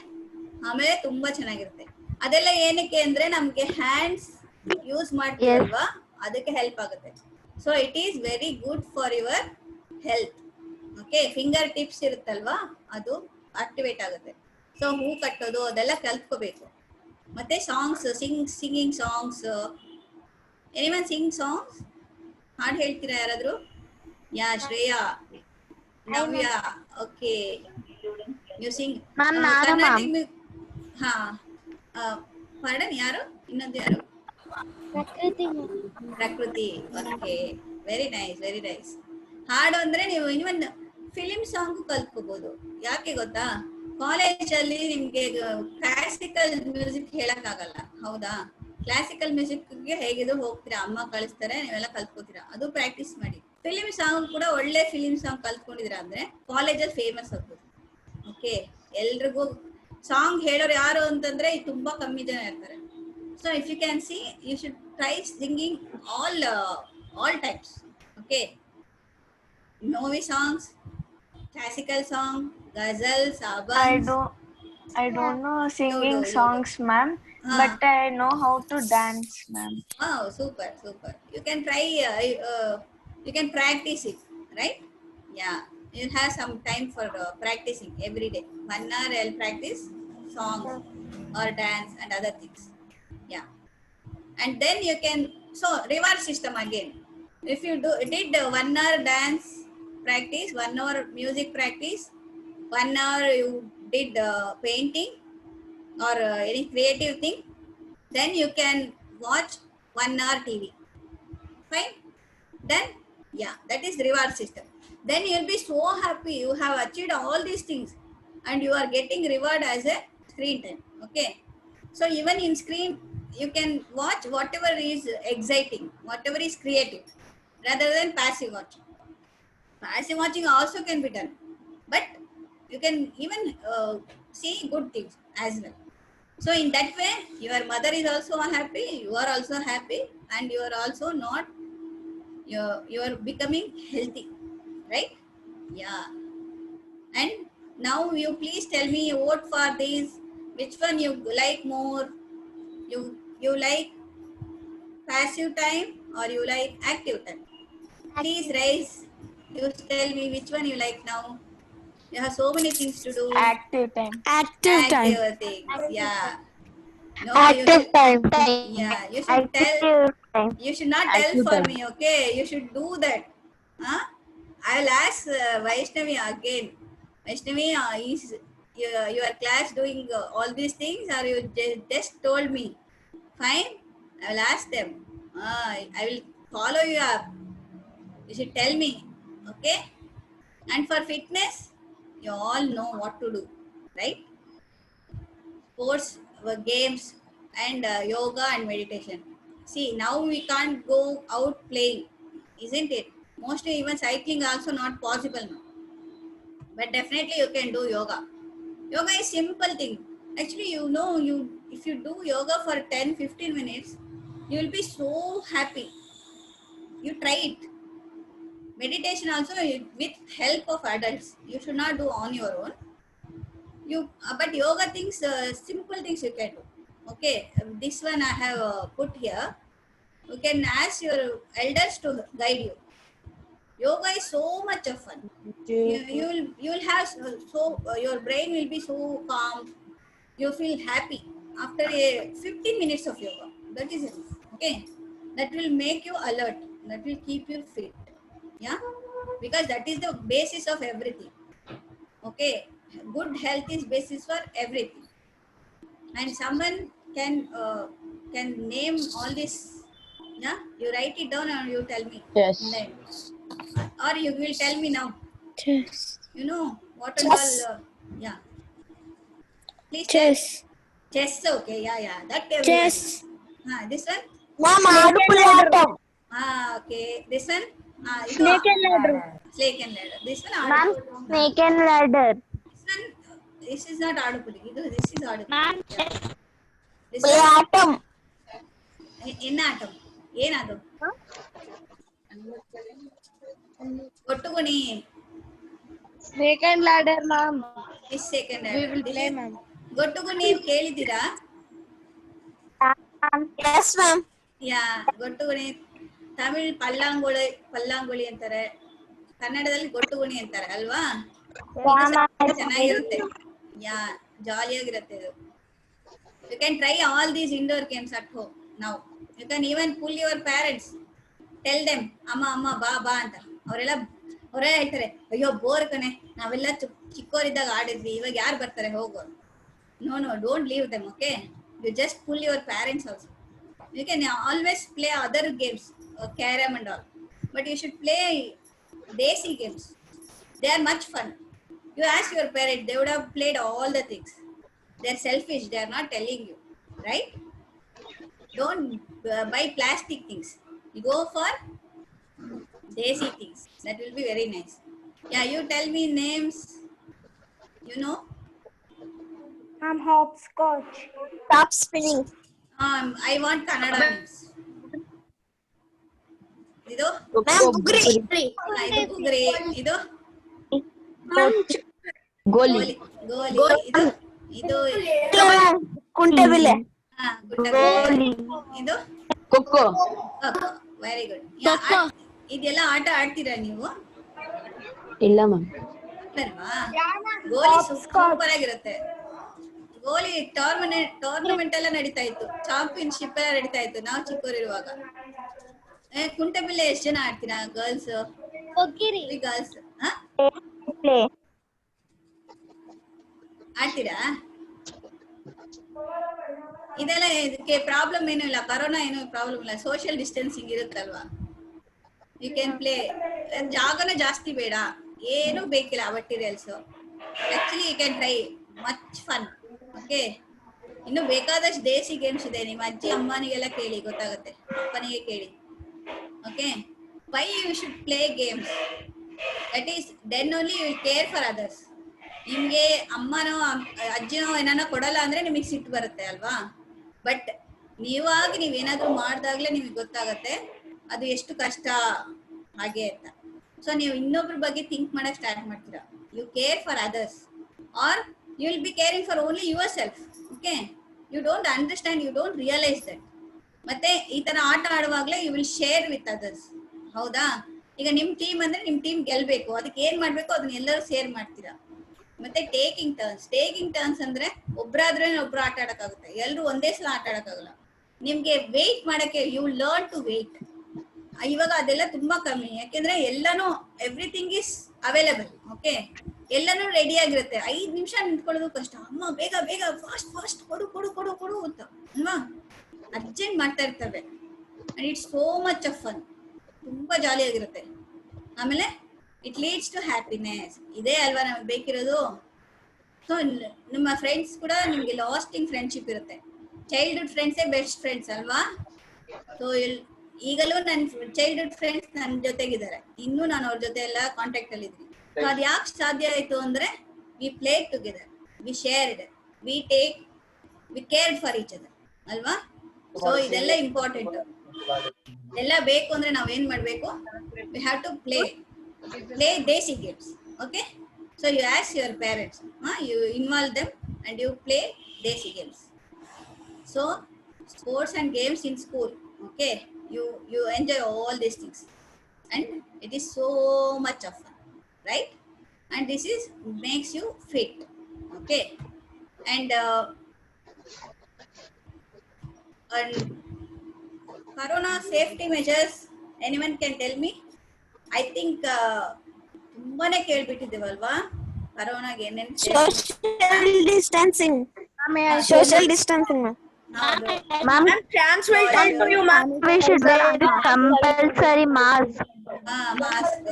Speaker 1: ಆಮೇಲೆ ತುಂಬಾ ಚೆನ್ನಾಗಿರುತ್ತೆ. ಅದೆಲ್ಲ ಏನಕ್ಕೆ ಅಂದ್ರೆ ನಮ್ಗೆ ಹ್ಯಾಂಡ್ಸ್ ಯೂಸ್ ಮಾಡ್ತೀವಲ್ವಾ, ಅದಕ್ಕೆ ಹೆಲ್ಪ್ ಆಗುತ್ತೆ. So it is very good for your health. Okay, finger tips ಇರುತ್ತಲ್ವಾ, ಅದು ಆಕ್ಟಿವೇಟ್ ಆಗುತ್ತೆ. ಸೊ ಹೂ ಕಟ್ಟೋದು ಅದೆಲ್ಲ ಕಲ್ತ್ಕೋಬೇಕು. ಮತ್ತೆ songs, singing songs. Anyone sing songs? ಹಾಡು ಹೇಳ್ತೀರಾ ಯಾರಾದ್ರೂ? Yeah, Shreya, Navya. Okay, you sing Karnataka. ಹಾ, ಪಾರ್ಡನ್, ಯಾರು ಇನ್ನೊಂದು ಯಾರು? Prakriti. Okay, very nice, very nice. ಹಾಡು ಅಂದ್ರೆ ನೀವು ಇವನ್ ಫಿಲಿಂ ಸಾಂಗ್ ಕಲ್ತ್ಕೋಬಹುದು. ಯಾಕೆ ಗೊತ್ತಾ, ಕಾಲೇಜಲ್ಲಿ ನಿಮ್ಗೆ ಕ್ಲಾಸಿಕಲ್ ಮ್ಯೂಸಿಕ್ ಹೇಳಕ್ ಆಗಲ್ಲ, ಹೌದಾ? ಕ್ಲಾಸಿಕಲ್ ಮ್ಯೂಸಿಕ್ಗೆ ಹೇಗಿದ್ರು ಹೋಗ್ತೀರಾ, ಅಮ್ಮ ಕಳಿಸ್ತಾರೆ, ನೀವೆಲ್ಲ ಕಲ್ತ್ಕೋತೀರಾ, ಅದು ಪ್ರಾಕ್ಟೀಸ್ ಮಾಡಿ. ಫಿಲಿಂ ಸಾಂಗ್ ಕೂಡ ಒಳ್ಳೆ ಫಿಲಿಂ ಸಾಂಗ್ ಕಲ್ತ್ಕೊಂಡಿದ್ದೀರಾ ಅಂದ್ರೆ ಕಾಲೇಜಲ್ಲಿ ಫೇಮಸ್ ಆಗ್ಬೋದು. ಓಕೆ, ಎಲ್ರಿಗೂ ಸಾಂಗ್ ಹೇಳೋರು ಯಾರು ಅಂತಂದ್ರೆ ತುಂಬಾ ಕಮ್ಮಿ ಜನ ಇರ್ತಾರೆ. So if you can see, you should try singing all types. Okay, movie songs, classical song, ghazals, abans.
Speaker 3: I don't know singing
Speaker 1: You
Speaker 3: songs, ma'am, but I know how to dance, ma'am.
Speaker 1: Oh, super, super. You can try. You can practice it, right? Yeah, you have some time for practicing every day. 1 hour I'll practice songs or dance and other things. Yeah, and then you can, so reward system again. If you did 1 hour dance practice, 1 hour music practice, 1 hour you did painting or any creative thing, then you can watch 1 hour TV. Fine, then yeah, that is reward system. Then you'll be so happy you have achieved all these things and you are getting reward as a screen time. Okay, so even in screen you can watch whatever is exciting, whatever is creative, rather than passive watching. Passive watching also can be done, but you can even see good things as well. So in that way your mother is also happy, you are also happy, and you are also not, you are becoming healthy, right? Yeah. And now you please tell me, vote for these, which one you like more. You like passive time or you like active time? Please raise. You tell me which one you like now. You have so many things to do.
Speaker 3: Active time.
Speaker 4: Active time.
Speaker 1: Things. Yeah. No,
Speaker 2: Active time.
Speaker 1: Yeah, you should tell. You should not tell for me, okay? You should do that. Huh? I will ask Vaishnavi again. Vaishnavi, is your class doing all these things, or you just told me? Fine, I will ask them. I will follow you up. You should tell me, okay? And for fitness, you all know what to do, right? Sports, games, and yoga and meditation. See, now we can't go out playing, isn't it? Mostly even cycling also not possible now. But definitely you can do yoga. Yoga is simple thing. Actually, if you do yoga for 10-15 minutes, you will be so happy. You try it. Meditation also with help of adults. You should not do on your own. But yoga things, simple things you can do. Okay, this one I have put here. You can ask your elders to guide you. Yoga is so much of fun. You will have your brain will be so calm. You feel happy after 15 minutes of yoga. That is enough. Okay, that will make you alert. That will keep you fit. Yeah, because that is the basis of everything. Okay, good health is basis for everything. And someone can name all this. Yeah, you write it down and you tell me.
Speaker 2: Yes.
Speaker 1: Name. Or you will tell me now.
Speaker 4: Chess.
Speaker 1: You know what and all. Yeah. Please tell.
Speaker 4: Chess.
Speaker 1: Chess. Okay. Yeah. That.
Speaker 4: Chess.
Speaker 1: This one.
Speaker 2: Ma'am, adupulattam.
Speaker 1: Okay. This one.
Speaker 2: Snake and ladder.
Speaker 1: Snake and ladder. This one.
Speaker 2: Ma'am, snake and ladder.
Speaker 1: This one. This is not adupuli. This is adupuli.
Speaker 5: Ma'am, chess.
Speaker 1: This
Speaker 2: Play
Speaker 1: one.
Speaker 2: atom.
Speaker 1: Enna atom? Yenadu? Kottuguni.
Speaker 2: Snake and ladder, ma'am.
Speaker 1: This second
Speaker 2: We
Speaker 1: ladder.
Speaker 2: will
Speaker 1: This
Speaker 2: play,
Speaker 1: is-
Speaker 2: ma'am.
Speaker 1: Kottuguni ಕೇಳಿದ್ದೀರಾ?
Speaker 2: Yes, ma'am.
Speaker 1: Yeah, Kottuguni. Tamil Pallanguli ಅಂತಾರೆ, ಕನ್ನಡದಲ್ಲಿ ಗೊಟ್ಟುಗುಣಿ ಅಂತಾರೆ ಅಲ್ವಾ? ಇದು ಸಹ ಚೆನ್ನಾಗಿರುತ್ತೆ. ಯಾ, ಜಾಲಿಯಾಗಿರುತ್ತೆ ಇದು. You can try all these indoor games at home now. You can even pull your parents. Tell them, ಅಮ್ಮ ಬಾ ಅಂತ. ಅವರೇ ಹೇಳ್ತಾರೆ, ಅಯ್ಯೋ ಬೋರ್ ಕಣೆ, ನಾವೆಲ್ಲ ಚಿಕ್ಕವರಿದ್ದಾಗ ಆಡಿದ್ವಿ, ಇವಾಗ ಯಾರು ಬರ್ತಾರೆ, ಹೋಗೋ. No, don't leave them, okay? You just pull your parents also. You can always play other games, carom and all. But you should play desi games. They are much fun. You ask your parents, they would have played all the things. They're selfish, they are not telling you, right? Don't buy plastic things. You go for desi things. That will be very nice. Yeah, you tell me names. You know?
Speaker 3: I'm hopscotch.
Speaker 2: Top spinning.
Speaker 1: I want Kannada names. Ido?
Speaker 2: Ma'am, bugri.
Speaker 1: Ido bugri. Ido?
Speaker 2: Goli.
Speaker 1: Ido?
Speaker 2: Kuntebile.
Speaker 1: Goli. Ido?
Speaker 2: Coco.
Speaker 1: Very good. Yeah, ಇದೆಲ್ಲ ಆಟ ಆಡ್ತೀರಾ ನೀವು?
Speaker 2: ಇಲ್ಲ ma'am.
Speaker 1: ಗೋಲಿ super ಆಗಿರುತ್ತೆ. ಗೋಲಿ tournament ಎಲ್ಲ ನಡೀತಾ ಇತ್ತು, ಚಾಂಪಿಯನ್ಶಿಪ್ ಎಲ್ಲ ನಡೀತಾ ಇತ್ತು ನಾವು ಚಿಕ್ಕವರಿರುವಾಗ. ಕುಂಟೆಬಿಲ್ಲೆ ಎಷ್ಟು ಜನ ಆಡ್ತೀರಾ ಗರ್ಲ್ಸ್? ಗರ್ಲ್ಸ್ ಆಡ್ತೀರಾ? ಇದೆಲ್ಲ ಇದಕ್ಕೆ ಪ್ರಾಬ್ಲಮ್ ಏನೂ ಇಲ್ಲ, ಕರೋನಾ ಏನೂ ಪ್ರಾಬ್ಲಮ್ ಇಲ್ಲ, ಸೋಷಿಯಲ್ ಡಿಸ್ಟೆನ್ಸಿಂಗ್ ಇರುತ್ತಲ್ವಾ. You can play. ಜಾಗನೂ ಜಾಸ್ತಿ ಬೇಡ, ಏನೂ ಬೇಕಿಲ್ಲ materials. Actually you can try, much fun. Okay, ಇನ್ನು ಬೇಕಾದಷ್ಟು ದೇಸಿ ಗೇಮ್ಸ್ ಇದೆ. ನಿಮ್ಮ ಅಜ್ಜಿ ಅಮ್ಮನಿಗೆಲ್ಲ ಕೇಳಿ, ಗೊತ್ತಾಗುತ್ತೆ. ಅಪ್ಪನಿಗೆ ಕೇಳಿ. Okay, why you should play games? That is then only you will care for others. ನಿಮ್ಗೆ ಅಮ್ಮನೋ ಅಜ್ಜಿನೋ ಏನಾನ ಕೊಡಲ್ಲ ಅಂದ್ರೆ ನಿಮಗೆ ಸಿಟ್ಟು ಬರುತ್ತೆ ಅಲ್ವಾ? ಬಟ್ ನೀವೇನಾದ್ರೂ ಮಾಡ್ದಾಗ್ಲೇ ನಿಮಗೆ ಗೊತ್ತಾಗತ್ತೆ ಅದು ಎಷ್ಟು ಕಷ್ಟ ಹಾಗೆ ಅಂತ. ಸೊ ನೀವು ಇನ್ನೊಬ್ರ ಬಗ್ಗೆ ಥಿಂಕ್ ಮಾಡಕ್ ಸ್ಟಾರ್ಟ್ ಮಾಡ್ತೀರಾ. You care for others or you will be caring for only yourself. Okay, you don't understand, you don't realise that. ಮತ್ತೆ ಈ ತರ ಆಟ ಆಡುವಾಗ್ಲೇ you will share with others. ಹೌದಾ? ಈಗ ನಿಮ್ ಟೀಮ್ ಅಂದ್ರೆ ನಿಮ್ ಟೀಮ್ ಗೆಲ್ಬೇಕು, ಅದಕ್ಕೆ ಏನ್ ಮಾಡ್ಬೇಕು ಅದನ್ನ ಎಲ್ಲರೂ ಶೇರ್ ಮಾಡ್ತೀರಾ. ಮತ್ತೆ ಟೇಕಿಂಗ್ ಟರ್ನ್ಸ್ ಅಂದ್ರೆ ಒಬ್ರಾದ್ರೆ ಒಬ್ರು ಆಟ ಆಡಕ್ಕಾಗುತ್ತೆ, ಎಲ್ರು ಒಂದೇ ಸಲ ಆಟ ಆಡಕ್ಕಾಗಲ್ಲ. ನಿಮ್ಗೆ ವೇಟ್ ಮಾಡಕ್ಕೆ ಯು ಲರ್ನ್ ಟು ವೇಟ್. ಇವಾಗ ಅದೆಲ್ಲ ತುಂಬಾ ಕಮ್ಮಿ, ಯಾಕೆಂದ್ರೆ ಎಲ್ಲಾನು ಎವ್ರಿಥಿಂಗ್ ಇಸ್ ಅವೈಲೇಬಲ್. ಓಕೆ, ಎಲ್ಲಾನು ರೆಡಿ ಆಗಿರುತ್ತೆ. 5 ನಿಮಿಷ ನಿಂತ್ಕೊಳ್ಳೋದು ಕಷ್ಟ. ಅಮ್ಮ ಬೇಗ ಫಾಸ್ಟ್ ಕೊಡು ಅಂತ ಅಲ್ವಾ? ಅರ್ಜೆಂಟ್ ಮಾಡ್ತಾ ಇರ್ತವೆ. And it's so much of fun. ತುಂಬಾ ಜಾಲಿಯಾಗಿರುತ್ತೆ. ಆಮೇಲೆ ಇಟ್ ಲೀಡ್ಸ್ ಟು ಹ್ಯಾಪಿನೆಸ್. ಇದೇ ಅಲ್ವಾ ನಮ್ಗೆ ಬೇಕಿರೋದು. ಸೊ ನಿಮ್ಮ ಫ್ರೆಂಡ್ಸ್ ಕೂಡ ನಿಮ್ಗೆ ಲಾಸ್ಟಿಂಗ್ ಫ್ರೆಂಡ್ಶಿಪ್ ಇರುತ್ತೆ. ಚೈಲ್ಡ್ಹುಡ್ ಫ್ರೆಂಡ್ಸೇ ಬೆಸ್ಟ್ ಫ್ರೆಂಡ್ಸ್ ಅಲ್ವಾ? ಸೊ ಈಗಲೂ ನನ್ನ ಚೈಲ್ಡ್ಹುಡ್ ಫ್ರೆಂಡ್ಸ್ ನನ್ನ ಜೊತೆಗಿದ್ದಾರೆ, ಇನ್ನೂ ನಾನು ಅವ್ರ ಜೊತೆ ಎಲ್ಲ ಕಾಂಟ್ಯಾಕ್ಟ್ ಅಲ್ಲಿ ಇದ್ದೀನಿ. ಸೊ ಅದು ಯಾಕೆ ಸಾಧ್ಯ ಆಯ್ತು ಅಂದ್ರೆ we played together, we shared, we cared for each other ಅಲ್ವಾ? ಸೊ ಇದೆಲ್ಲ ಇಂಪಾರ್ಟೆಂಟ್. ಎಲ್ಲ ಬೇಕು ಅಂದ್ರೆ ನಾವೇನ್ ಮಾಡ್ಬೇಕು? We have to play desi games. Okay, so you ask your parents, you involve them and you play desi games. So sports and games in school, okay, you enjoy all these things and it is so much of fun, right? And this is makes you fit. Okay, and corona safety measures, anyone can tell me? I think ತುಂಬಾನೇ ಕೇಳ್ಬಿಟ್ಟಿದ್ದೀವಲ್ವಾ ಕರೋನಾಗೆ ಏನೇನು?
Speaker 2: Social distancing.
Speaker 5: Ma'am,
Speaker 2: Chance will tell you, ma'am.
Speaker 5: we should wear compulsory mask.
Speaker 1: Mask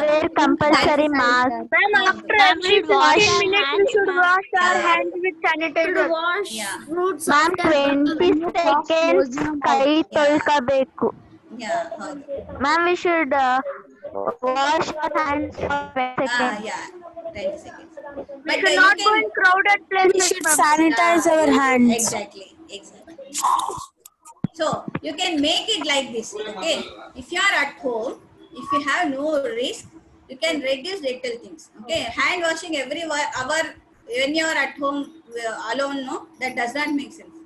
Speaker 5: Wear compulsory mask.
Speaker 2: Ma'am, after
Speaker 5: Ma'am,
Speaker 2: every
Speaker 5: should wash
Speaker 2: 15 minutes, we should
Speaker 5: hands,
Speaker 2: wash our
Speaker 1: Yeah.
Speaker 2: hands with sanitizer.
Speaker 5: Ma'am, 20 seconds ಕೈ ತೊಳ್ಕೋಬೇಕು.
Speaker 1: ಹೌದು.
Speaker 5: Ma'am, we should wash our hands for 20 seconds.
Speaker 1: 20 seconds.
Speaker 2: We
Speaker 1: But
Speaker 2: should
Speaker 1: you
Speaker 2: not go
Speaker 1: can
Speaker 2: in crowded places. We should sanitize our hands.
Speaker 1: Exactly. So you can make it like this. Okay, if you are at home, if you have no risk, you can reduce little things. Okay, hand washing every hour when you are at home alone, no, that does not make sense.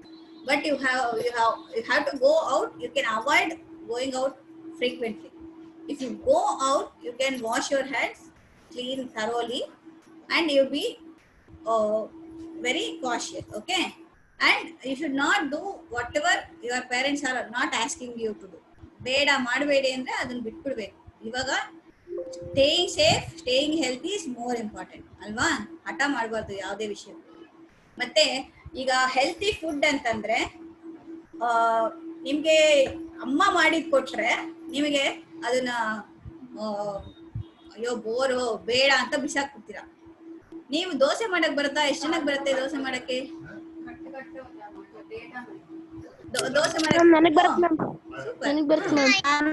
Speaker 1: But you have to go out. You can avoid going out frequently. If you go out, you can wash your hands clean thoroughly, and you'll be very cautious. Okay, and you should not do whatever your parents are not asking you to do. ಬೇಡ ಮಾಡಬೇಡಿ ಅಂದ್ರೆ ಅದನ್ನ ಬಿಟ್ಬಿಡ್ಬೇಕು. ಇವಾಗ staying safe, staying healthy is more important ಅಲ್ವಾ? ಹಠ ಮಾಡಬಾರ್ದು ಯಾವುದೇ ವಿಷಯ. ಮತ್ತೆ ಈಗ ಹೆಲ್ತಿ ಫುಡ್ ಅಂತಂದ್ರೆ ನಿಮ್ಗೆ ಅಮ್ಮ ಮಾಡಿದ್ ಕೊಟ್ರೆ ನಿಮಗೆ ಅದನ್ನ ಅಯ್ಯೋ ಬೋರು ಬೇಡ ಅಂತ ಬಿಸಾಕ್ಬಿಡ್ತೀರಾ. ನೀವು ದೋಸೆ ಮಾಡಕ್ ಬರುತ್ತಾ? ಎಷ್ಟು ಜನಕ್ಕೆ ಬರುತ್ತೆ ದೋಸೆ ಮಾಡಕ್ಕೆ? ದೋಸೆ
Speaker 4: ನನಗ್ ಬರುತ್ತೆ ಮ್ಯಾಮ್. ನನಗ್ ಬರುತ್ತೆ ಮ್ಯಾಮ್.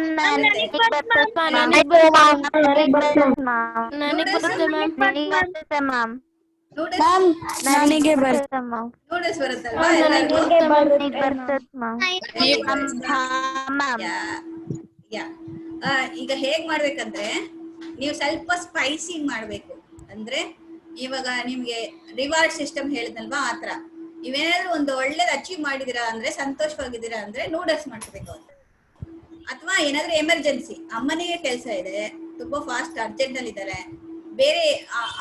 Speaker 1: ನನಗೆ ಬರುತ್ತೆ ಮ್ಯಾಮ್. ನೂಡಲ್ಸ್ ಬರುತ್ತಲ್ವಾ? ಈಗ ಹೇಗ್ ಮಾಡ್ಬೇಕಂದ್ರೆ ನೀವು ಸ್ವಲ್ಪ ಸ್ಪೈಸಿ ಮಾಡ್ಬೇಕು. ಅಂದ್ರೆ ಇವಾಗ ನಿಮ್ಗೆ ರಿವಾರ್ಡ್ ಸಿಸ್ಟಮ್ ಹೇಳಿದ್ನಲ್ವಾ, ಆತರ ನೀವೇನಾದ್ರು ಒಂದು ಒಳ್ಳೇದ್ ಅಚೀವ್ ಮಾಡಿದೀರಾ ಅಂದ್ರೆ, ಸಂತೋಷವಾಗಿದ್ದೀರಾ ಅಂದ್ರೆ ನೂಡಲ್ಸ್ ಮಾಡ್ಕೋಬೇಕು ಅಂತ. ಅಥವಾ ಏನಾದ್ರೂ ಎಮರ್ಜೆನ್ಸಿ, ಅಮ್ಮನಿಗೆ ಕೆಲಸ ಇದೆ, ತುಂಬಾ ಫಾಸ್ಟ್ ಅರ್ಜೆಂಟ್ ಅಲ್ಲಿ ಇದಾರೆ, ಬೇರೆ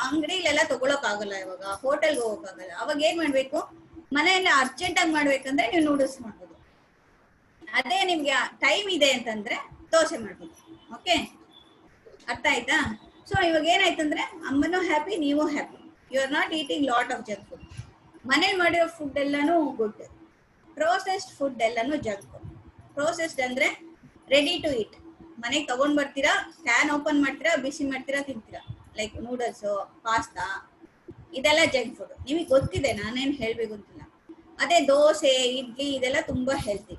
Speaker 1: ಅಂಗಡಿಲೆಲ್ಲ ತಗೊಳಕ್ ಆಗಲ್ಲ, ಇವಾಗ ಹೋಟೆಲ್ಗೆ ಹೋಗಕ್ ಆಗಲ್ಲ, ಅವಾಗ ಏನ್ ಮಾಡ್ಬೇಕು? ಮನೆಯನ್ನ ಅರ್ಜೆಂಟ್ ಆಗಿ ಮಾಡ್ಬೇಕಂದ್ರೆ ನೀವು ನೂಡಲ್ಸ್ ಮಾಡ್ಬೋದು. ಅದೇ ನಿಮ್ಗೆ ಟೈಮ್ ಇದೆ ಅಂತಂದ್ರೆ ದೋಸೆ ಮಾಡ್ಬೋದು. ಓಕೆ, ಅರ್ಥ ಆಯ್ತಾ? ಸೊ ಇವಾಗ ಏನಾಯ್ತಂದ್ರೆ ಅಮ್ಮನೂ ಹ್ಯಾಪಿ, ನೀವು happy. You are not eating lot of junk food. ಮನೇಲಿ ಮಾಡಿರೋ ಫುಡ್ ಎಲ್ಲಾನು ಗುಡ್, ಪ್ರೋಸೆಸ್ಡ್ ಫುಡ್ ಎಲ್ಲಾನು ಜಂಕ್. ಪ್ರೋಸೆಸ್ಡ್ ಅಂದ್ರೆ ರೆಡಿ ಟು ಈಟ್, ಮನೆಗೆ ತಗೊಂಡ್ ಬರ್ತೀರಾ, ಕ್ಯಾನ್ ಓಪನ್ ಮಾಡ್ತೀರಾ, ಬಿಸಿ ಮಾಡ್ತೀರಾ, ತಿಂತೀರಾ. ಲೈಕ್ ನೂಡಲ್ಸ್, ಪಾಸ್ತಾ, ಇದೆಲ್ಲ ಜಂಕ್ ಫುಡ್. ನಿಮಗೆ ಗೊತ್ತಿದೆ, ನಾನೇನು ಹೇಳ್ಬೇಕು ಅಂತಿಲ್ಲ. ಅದೇ ದೋಸೆ, ಇಡ್ಲಿ ಇದೆಲ್ಲ ತುಂಬಾ ಹೆಲ್ತಿ,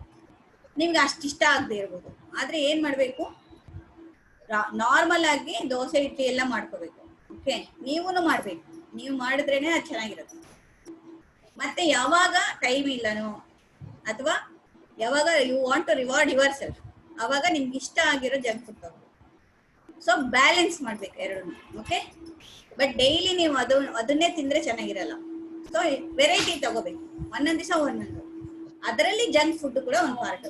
Speaker 1: ನಿಮ್ಗೆ ಅಷ್ಟಿಷ್ಟ ಆಗದೆ ಇರ್ಬೋದು. ಆದ್ರೆ ಏನ್ ಮಾಡ್ಬೇಕು? ನಾರ್ಮಲ್ ಆಗಿ ದೋಸೆ ಇಡ್ಲಿ ಎಲ್ಲ ಮಾಡ್ಕೋಬೇಕು. ಓಕೆ, ನೀವೂನು ಮಾಡ್ಬೇಕು. ನೀವು ಮಾಡಿದ್ರೇನೆ ಅದು ಚೆನ್ನಾಗಿರುತ್ತೆ. ಮತ್ತೆ ಯಾವಾಗ ಟೈಮ್ ಇಲ್ಲನೋ ಅಥವಾ ಯಾವಾಗ you want to reward yourself, ಅವಾಗ ನಿಮ್ಗೆ ಇಷ್ಟ ಆಗಿರೋ ಜಂಕ್ ಫುಡ್ ತಗೋಬೇಕು. ಸೊ ಬ್ಯಾಲೆನ್ಸ್ ಮಾಡ್ಬೇಕು ಎರಡು. ಓಕೆ, ಬಟ್ ಡೈಲಿ ನೀವು ಅದನ್ನೇ ತಿಂದ್ರೆ ಚೆನ್ನಾಗಿರಲ್ಲ. ಸೊ ವೆರೈಟಿ ತಗೋಬೇಕು, ಒಂದೊಂದ್ ದಿವಸ ಒಂದೊಂದು. ಅದರಲ್ಲಿ ಜಂಕ್ ಫುಡ್ ಕೂಡ ಒಂದು part,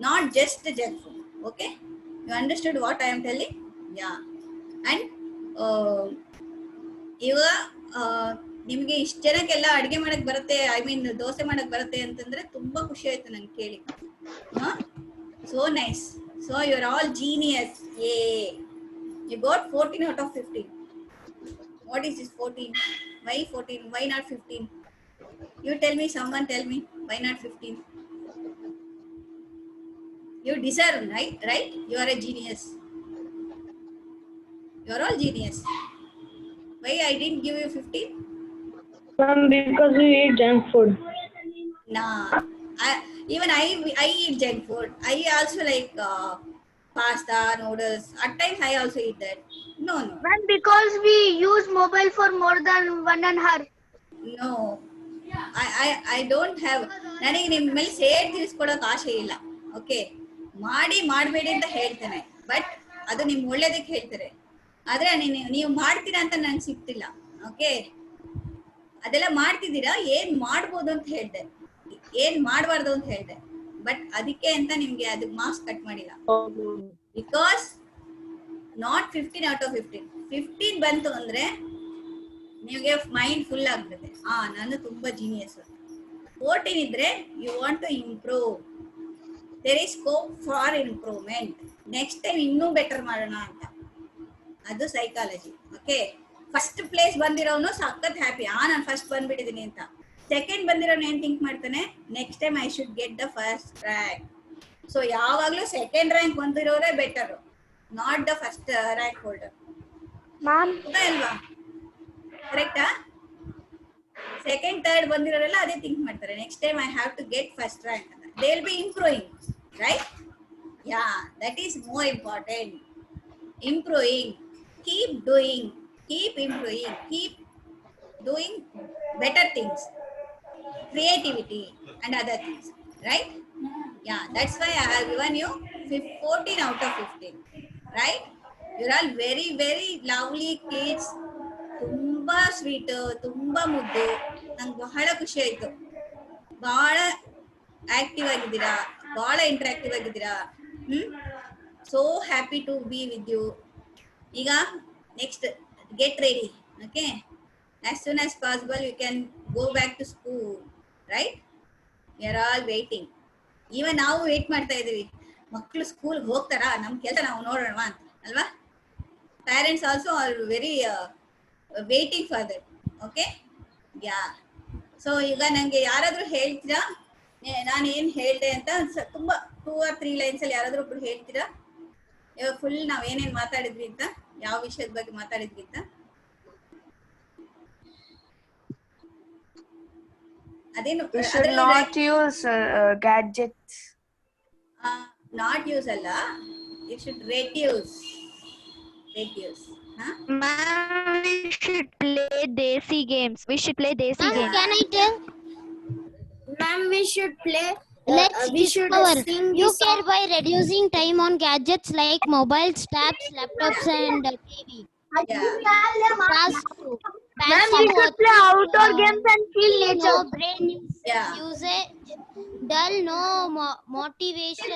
Speaker 1: not just junk food. Okay, you understood what I am telling? Yeah. And ಇವಾಗ ನಿಮ್ಗೆ ಇಷ್ಟ ಜನಕ್ಕೆಲ್ಲ ಅಡ್ಗೆ ಮಾಡಕ್ ಬರುತ್ತೆ, ಐ ಮೀನ್ ದೋಸೆ ಮಾಡಕ್ ಬರುತ್ತೆ ಅಂತಂದ್ರೆ ತುಂಬಾ ಖುಷಿ ಆಯ್ತು ನಂಗೆ ಕೇಳಿ. So nice. So you're all genius. Yay. You got 14 out of 15. What is this 14? Why 14? Why not 15? You tell me, someone tell me, why not 15? You deserve, right? You are a genius. You're all genius. Why I didn't give you 15?
Speaker 4: Because you eat junk food.
Speaker 1: Nah. Even I eat junk food. I also like pasta, noodles. At times I also eat that. No.
Speaker 2: And because we use mobile for more than 1.5 hour.
Speaker 1: No. I don't have. ನನಗೆ ನಿಮ್ಮ ಮೇಲೆ ಸೇರ್ ತೀರಿಸ್ಕೊಳಕ್ ಆಸೆ ಇಲ್ಲ. Okay, ಮಾಡಬೇಡಿ ಅಂತ ಹೇಳ್ತೇನೆ, but ಅದು ನಿಮ್ ಒಳ್ಳೇದಕ್ಕೆ ಹೇಳ್ತಾರೆ. ಆದ್ರೆ ನೀವು ಮಾಡ್ತೀರಾ ಅಂತ ನಂಗೆ ಸಿಗ್ತಿಲ್ಲ. ಓಕೆ, ಅದೆಲ್ಲ ಮಾಡ್ತಿದ್ದೀರಾ, ಏನ್ ಮಾಡ್ಬೋದು ಅಂತ ಹೇಳ್ದೆ, ಏನ್ ಮಾಡಬಾರ್ದು ಅಂತ ಹೇಳ್ದೆ, ಬಟ್ ಅದಕ್ಕೆ ಅಂತ ನಿಮ್ಗೆ ಅದಕ್ಕೆ ಮಾರ್ಕ್ಸ್ ಕಟ್ ಮಾಡಿಲ್ಲ. Because not 15 out of 15. 15 ಬಂತು ಅಂದ್ರೆ ನಿಮಗೆ ಮೈಂಡ್ ಫುಲ್ ಆಗ್ಬಿಡುತ್ತೆ, ನಾನು ತುಂಬಾ ಜೀನಿಯಸ್. 14 ಇದ್ರೆ you want to improve, there is scope for improvement. Next time ಇನ್ನೂ ಬೆಟರ್ ಮಾಡೋಣ ಅಂತ, ಅದು ಸೈಕಾಲಜಿ. ಓಕೆ, ಫಸ್ಟ್ ಪ್ಲೇಸ್ ಬಂದಿರೋನು ಸಖತ್ ಹ್ಯಾಪಿ, ನಾನು ಫಸ್ಟ್ ಬಂದ್ಬಿಟ್ಟಿದ್ದೀನಿ ಅಂತ. ಸೆಕೆಂಡ್ ಬಂದಿರೋನು ಏನ್ ಥಿಂಕ್ ಮಾಡ್ತಾನೆ? Next time I should get the first rank. So ಯಾವಾಗ್ಲೂ ಸೆಕೆಂಡ್ ರ್ಯಾಂಕ್ ಬಂದಿರೋರೇ better, not the first rank holder. ಅಲ್ವಾ? ಕರೆಕ್ಟಾ? ಸೆಕೆಂಡ್ ಥರ್ಡ್ ಬಂದಿರೋರೆಲ್ಲ ಅದೇ ಥಿಂಕ್ ಮಾಡ್ತಾರೆ, next time I have to get first rank ಅಂತ. They will be improving, right? Yeah, that is more important. Improving, keep doing, keep improving, keep doing better things, creativity and other things, right? Yeah, that's why I have given you 14 out of 15, right? You're all very very lovely kids. ತುಂಬಾ sweet, ತುಂಬಾ ಮುದ್ದು. ನಂಗೆ ಬಹಳ ಖುಷಿ ಆಯ್ತು. ಬಹಳ active ಆಗಿದ್ದೀರಾ, ಬಹಳ ಇಂಟ್ರಾಕ್ಟಿವ್ ಆಗಿದ್ದೀರಾ. So happy to be with you. Iga, next, get ready. Okay, as soon as possible you can go back to school, right? We are all waiting. Even ನಾವು ವೇಟ್ ಮಾಡ್ತಾ ಇದೀವಿ, ಮಕ್ಕಳು ಸ್ಕೂಲ್ಗೆ ಹೋಗ್ತಾರಾ, ನಮ್ಮ ಕೆಲಸ ನಾವು ನೋಡೋಣ ಅಂತ ಅಲ್ವಾ? Parents also are very waiting for that. Okay, yeah. So ಈಗ ನಂಗೆ ಯಾರಾದ್ರೂ ಹೇಳ್ತೀರಾ ನಾನು ಏನ್ ಹೇಳ್ದೆ ಅಂತ? ತುಂಬಾ 2 or 3 ಲೈನ್ಸ್ ಅಲ್ಲಿ ಯಾರಾದ್ರೂ ಒಬ್ರು ಹೇಳ್ತೀರಾ ಇವಾಗ ಫುಲ್ ನಾವ್ ಏನೇನ್ ಮಾತಾಡಿದ್ವಿ ಅಂತ, ಯಾವ ವಿಷಯದ ಬಗ್ಗೆ ಮಾತಾಡಿದ್ವಿ ಅಂತ? ಅದೇನು
Speaker 3: We should not use gadgets.
Speaker 1: Not use ಅಲ್ಲ, you should reduce.
Speaker 5: Ma'am, we should play desi games. We should play desi
Speaker 2: Ma'am,
Speaker 5: games.
Speaker 2: can I tell?
Speaker 6: Ma'am, we should play.
Speaker 2: Let's
Speaker 6: We should
Speaker 2: discover.
Speaker 6: sing
Speaker 2: You
Speaker 6: this
Speaker 2: care by reducing time on gadgets like mobiles, tabs, laptops, and TV. Task 2.
Speaker 4: Ma'am, we should play outdoor games and feel
Speaker 2: No
Speaker 4: nature.
Speaker 2: brain
Speaker 1: Yeah.
Speaker 2: usage, dull, no motivation.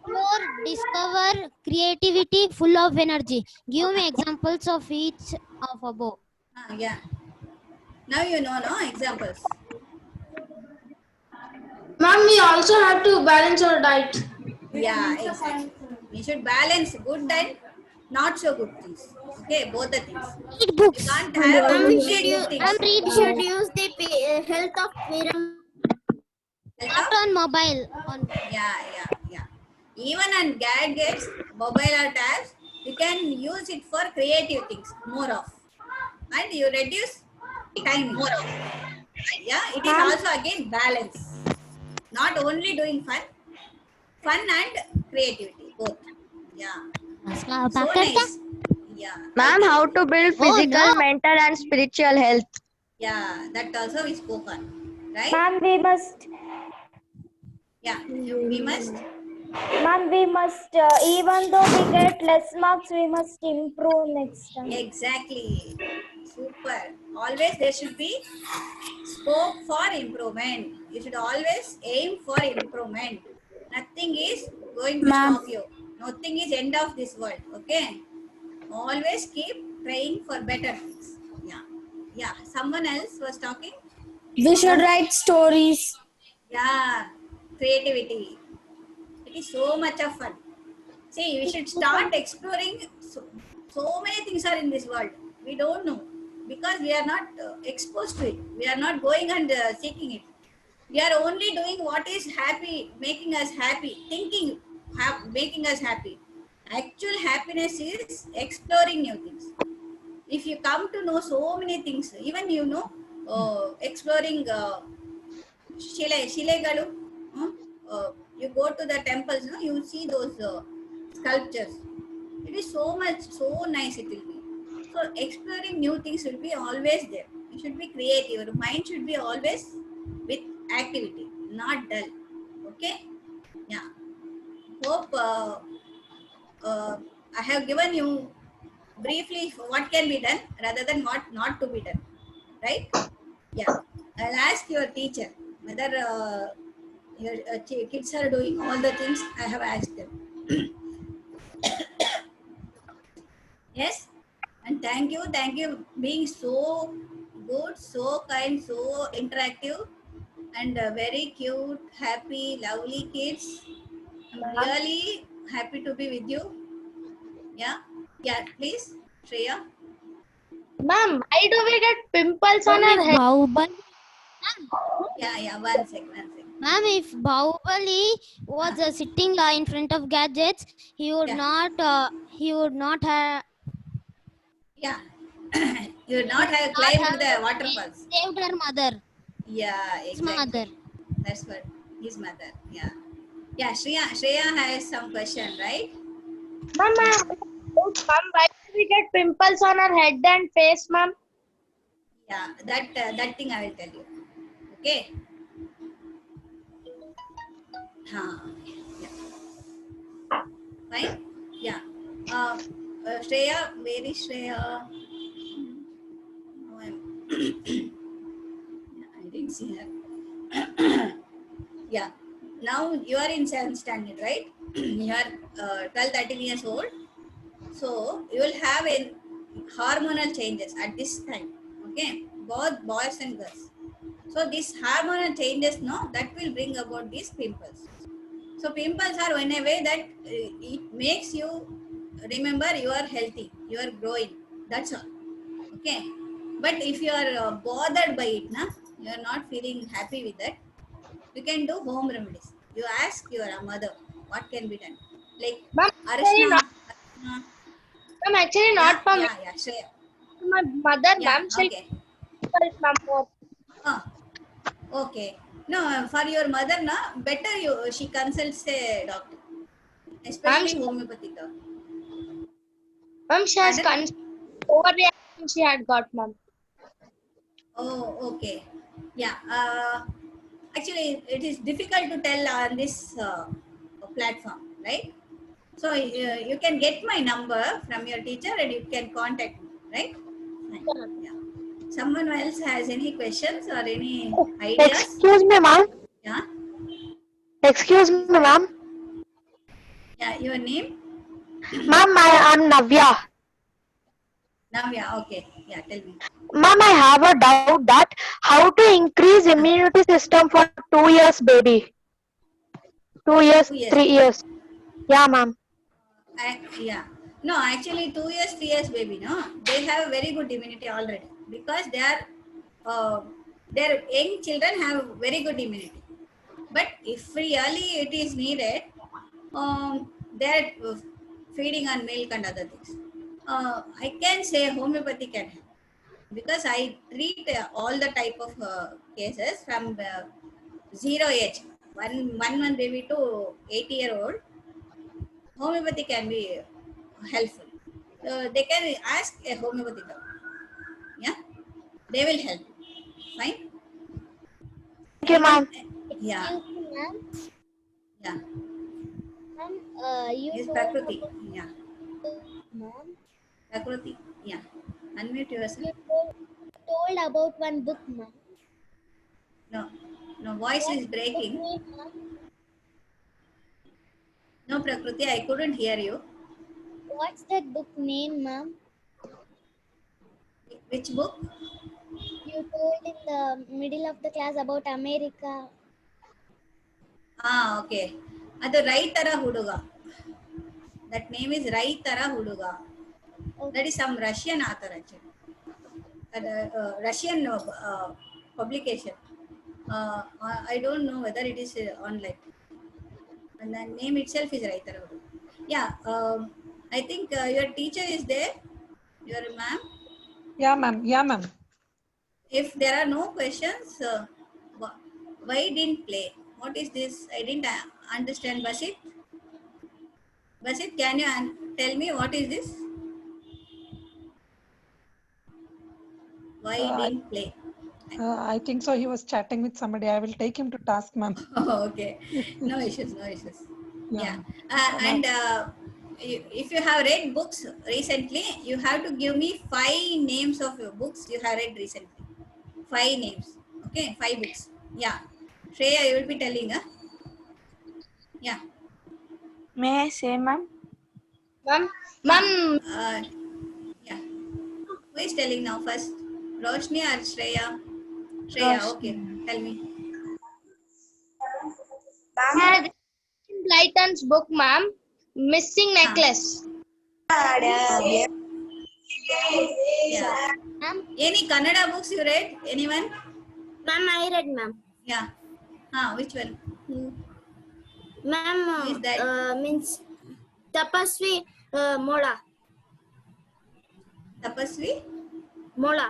Speaker 2: Explore, discover, creativity, full of energy. Give me examples of each of above.
Speaker 1: Yeah. Now you know, no examples.
Speaker 4: Ma'am, we also have to balance our diet.
Speaker 1: Yeah, exactly. We should balance good and not so good things. Okay, both the things.
Speaker 2: Read books.
Speaker 1: You can't have only good things.
Speaker 2: Read
Speaker 6: We should use the health of pyramid.
Speaker 2: Not on mobile.
Speaker 1: Yeah. Even on gadgets, mobile or tabs, you can use it for creative things more of, and you reduce time more of. Yeah, it is also again balance. Not only doing fun and creativity both. Yeah. So nice. Yeah.
Speaker 3: Ma'am, how to build physical,
Speaker 2: no.
Speaker 3: mental, and spiritual health?
Speaker 1: Yeah, that also we spoke on, right?
Speaker 7: Ma'am, we must,
Speaker 1: Yeah, we must.
Speaker 7: ma'am, we must, even though we get less marks, we must improve next time.
Speaker 1: Exactly. Super. Always there should be scope for improvement. You should always aim for improvement. Nothing is going to stop you. Nothing is end of this world. Okay. Always keep trying for better things. Yeah. Someone else was talking.
Speaker 6: We should write stories.
Speaker 1: Yeah. Creativity. It is so much of fun. See, we should start exploring. So many things are in this world. We don't know because we are not exposed to it. We are not going and seeking it. We are only doing what is happy, making us happy, thinking, making us happy. Actual happiness is exploring new things. If you come to know so many things, even exploring ಶಿಲೆಗಳು, you go to the temples, no, you see those sculptures. It is so nice it will be. So exploring new things will be always there. You should be creative. Your mind should be always with activity, not dull. Okay. Yeah. Hope I have given you briefly what can be done rather than what not to be done, right? Yeah. I'll ask your teacher whether your kids are doing all the things I have asked them. Yes. And thank you being so good, so kind, so interactive, and very cute, happy, lovely kids. I'm really happy to be with you. Yeah, please, Shreya.
Speaker 2: Ma'am, why do we get pimples on our head?
Speaker 1: Yeah, one second.
Speaker 2: Ma'am, if Bahubali was sitting in front of gadgets, he would not have
Speaker 1: Yeah. You would not have climbed to the waterfalls.
Speaker 2: saved her mother.
Speaker 1: Yeah,
Speaker 2: His
Speaker 1: exactly.
Speaker 2: mother.
Speaker 1: That's what his mother. Yeah. Shreya has some question, right?
Speaker 7: Ma'am, why do we get pimples on our head and face, ma'am?
Speaker 1: Yeah, that thing I will tell you. Okay. Yeah. Fine. Yeah. Shreya, where is Shreya? Oh, I didn't see her. Yeah. now you are in 7th standard, right? You are 12, 13 years old. So you will have a hormonal changes at this time. Okay, both boys and girls. So these hormonal changes, no, that will bring about these pimples. So pimples are in a way that it makes you remember you are healthy, you are growing. That's all. Okay. But if you are bothered by it, na, you are not feeling happy with that, you can do home remedies. You ask your mother what can be done. Like
Speaker 4: Ma'am, actually
Speaker 1: Arashna.
Speaker 4: not, ma'am, actually
Speaker 1: Yeah,
Speaker 4: not for me.
Speaker 1: yeah, yeah, Shreya.
Speaker 4: My mother,
Speaker 1: Yeah,
Speaker 4: ma'am, she'll
Speaker 1: okay.
Speaker 4: help ma'am more.
Speaker 1: Oh, okay. No, for your mother, na, better she consults a doctor,
Speaker 4: Ma'am,
Speaker 1: especially homeopathic doctor.
Speaker 4: ma'am, she has
Speaker 1: Pardon?
Speaker 4: overreaction she had got, ma'am.
Speaker 1: Oh, okay. Yeah. Actually, it is difficult to tell on this platform, right? So you can get my number from your teacher and you can contact me, right? Fine. Yeah. Someone else has any questions or any ideas?
Speaker 6: Excuse me, ma'am.
Speaker 1: Yeah.
Speaker 6: Excuse me,
Speaker 1: Please go ahead.
Speaker 6: ma'am.
Speaker 1: Yeah. Your name?
Speaker 6: Ma'am, I'm Navya.
Speaker 1: Navya. Okay. Yeah. Tell me.
Speaker 6: Ma'am, I have a doubt that how to increase immunity system for 2 years baby. 2 years,
Speaker 1: 2 years.
Speaker 6: 3 years. Yeah, ma'am.
Speaker 1: Yeah. No, actually, 2 years, 3 years, baby. No, they have very good immunity already because their young children have very good immunity. But if really it is needed, they're feeding on milk and other things. I can say homeopathy can help because I treat all the type of cases from 0 age, one month baby to 80-year-old. Homeopathy can be helpful. They can ask a homeopathy doctor. Yeah, they will help. Fine.
Speaker 6: Thank you,
Speaker 1: Anyone?
Speaker 6: ma'am.
Speaker 1: Yeah,
Speaker 2: Excuse me, ma'am.
Speaker 1: yeah.
Speaker 2: Ma'am, you
Speaker 1: Yes,
Speaker 2: told
Speaker 1: Prakriti.
Speaker 2: about
Speaker 1: Yeah,
Speaker 2: ma'am.
Speaker 1: Prakriti. Yeah. Unmute yourself.
Speaker 2: You told about one book, ma'am.
Speaker 1: No, no. Voice
Speaker 2: What's
Speaker 1: is
Speaker 2: the book
Speaker 1: breaking.
Speaker 2: name, ma'am?
Speaker 1: No, Prakriti. I couldn't hear you.
Speaker 2: What's that book name, ma'am?
Speaker 1: Which book?
Speaker 2: You told in the middle of the class about America.
Speaker 1: Okay. ಅದು ರೈತರ ಹುಡುಗ. That name is ರೈತರ ಹುಡುಗ. That is some Russian author actually. Russian publication. I don't know whether it is online. And the name itself is Raitara Huduga. Yeah. I think your teacher is there. Your ma'am.
Speaker 8: Yeah, ma'am. Yeah, ma'am.
Speaker 1: If there are no questions, why didn't play? What is this? I didn't understand. Basit, can you tell me what is this? Why didn't play?
Speaker 8: I think so. He was chatting with somebody. I will take him to task, ma'am.
Speaker 1: Okay. No issues. No issues.
Speaker 8: Yeah.
Speaker 1: And if you have read books recently, you have to give me 5 names of your books you have read recently. 5 names. Okay, 5 books. Yeah. Shreya, you will be telling, huh? Yeah.
Speaker 3: May I say, ma'am?
Speaker 4: Ma'am,
Speaker 1: Yeah. Who is telling now first? Roshni or Shreya? Shreya, okay. Tell me.
Speaker 4: Blyton's book, ma'am. Missing necklace.
Speaker 1: Okay. Yeah.
Speaker 2: Ma'am,
Speaker 1: Any Kannada books you read? Anyone?
Speaker 6: Ma'am, I read, ma'am.
Speaker 1: Yeah. Which one?
Speaker 6: Ma'am,
Speaker 1: Who is that?
Speaker 6: means Tapasvi Mola.
Speaker 1: Tapasvi?
Speaker 6: Mola.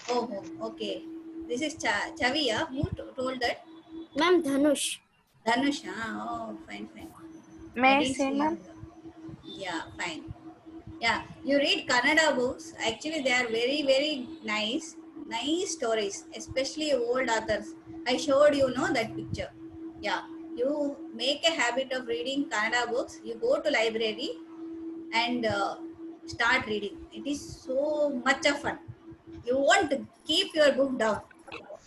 Speaker 1: Oh, okay. This is Chavi, yeah? Who told that?
Speaker 6: Ma'am, Dhanush.
Speaker 1: Dhanush, oh, fine.
Speaker 3: May I
Speaker 1: didn't
Speaker 3: say,
Speaker 1: see
Speaker 3: ma'am?
Speaker 1: Yeah, fine. Yeah, you read Kannada books. Actually, they are very, very nice. Nice stories, especially old authors. I showed you, that picture. Yeah, you make a habit of reading Kannada books. You go to library and start reading. It is so much of fun. You won't keep your book down.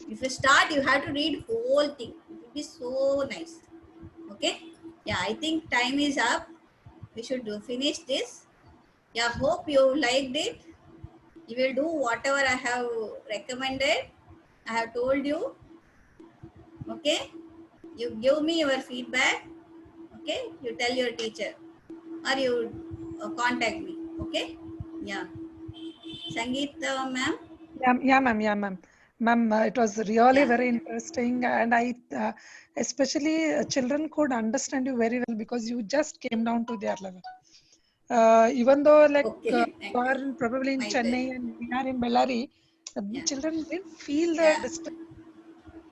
Speaker 1: If you start, you have to read whole thing. be so nice. Okay. Yeah, I think time is up. We should finish this. Yeah, hope you liked it. You will do whatever I have recommended. I have told you. Okay. You give me your feedback. Okay. You tell your teacher or you contact me. Okay. Yeah. Sangeet ma'am.
Speaker 8: Yeah, ma'am. Yeah, ma'am. Ma'am, it was really
Speaker 1: Yeah.
Speaker 8: very interesting, and I, especially children could understand you very well because you just came down to their level. Even though like
Speaker 1: Okay.
Speaker 8: you are probably in
Speaker 1: My
Speaker 8: Chennai
Speaker 1: pleasure.
Speaker 8: and we are in Bellary, the
Speaker 1: Yeah.
Speaker 8: children didn't feel the
Speaker 1: Yeah.
Speaker 8: distance.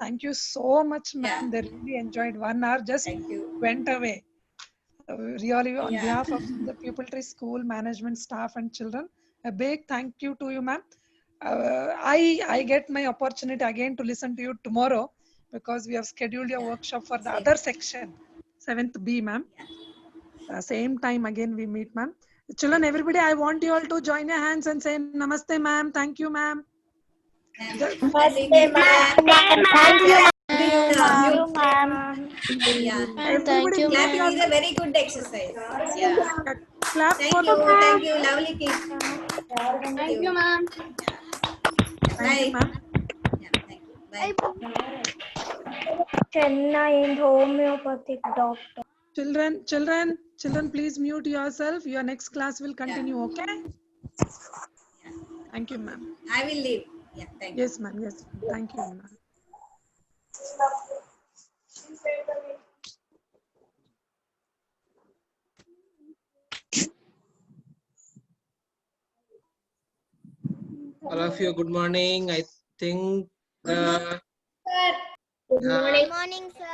Speaker 8: Thank you so much,
Speaker 1: Yeah.
Speaker 8: ma'am. They really enjoyed 1 hour, just
Speaker 1: Thank you.
Speaker 8: went away. Really, on
Speaker 1: Yeah.
Speaker 8: behalf of the Pupiltry School management staff and children, a big thank you to you, ma'am. I get my opportunity again to listen to you tomorrow because we have scheduled your
Speaker 1: Yeah.
Speaker 8: workshop for the
Speaker 1: Same.
Speaker 8: other section, 7th B, ma'am.
Speaker 1: Yeah.
Speaker 8: Same time again we meet, ma'am. Children, everybody, I want you all to join your hands and say Namaste, ma'am. Thank you, ma'am.
Speaker 7: Namaste,
Speaker 1: Sangeet
Speaker 7: ma'am.
Speaker 1: ma'am.
Speaker 6: Thank you.
Speaker 3: Thank you,
Speaker 7: Thank
Speaker 3: ma'am.
Speaker 7: you,
Speaker 1: Mute.
Speaker 7: ma'am.
Speaker 1: Yeah.
Speaker 4: Ma'am, thank you,
Speaker 1: Clapping
Speaker 4: ma'am.
Speaker 1: is a very good exercise. Yeah.
Speaker 8: Clap for
Speaker 1: Thank
Speaker 8: the
Speaker 1: you.
Speaker 8: ma'am.
Speaker 1: Thank you. Lovely kids. Thank
Speaker 4: Thank you,
Speaker 1: you.
Speaker 4: ma'am.
Speaker 1: Yeah.
Speaker 8: Thank you,
Speaker 1: Bye.
Speaker 8: ma'am.
Speaker 1: Yeah. Thank you. Bye.
Speaker 7: Chennai homeopathic doctor.
Speaker 8: Children, please mute yourself. Your next class will
Speaker 1: Yeah.
Speaker 8: continue, okay?
Speaker 1: Yeah.
Speaker 8: Thank you, ma'am.
Speaker 1: I will leave. Yeah. Thank you.
Speaker 8: Yes, ma'am. Yes, ma'am. Thank you, ma'am.
Speaker 9: All of you, good morning. I think
Speaker 1: Good morning.
Speaker 4: Good morning.
Speaker 2: Good morning, sir.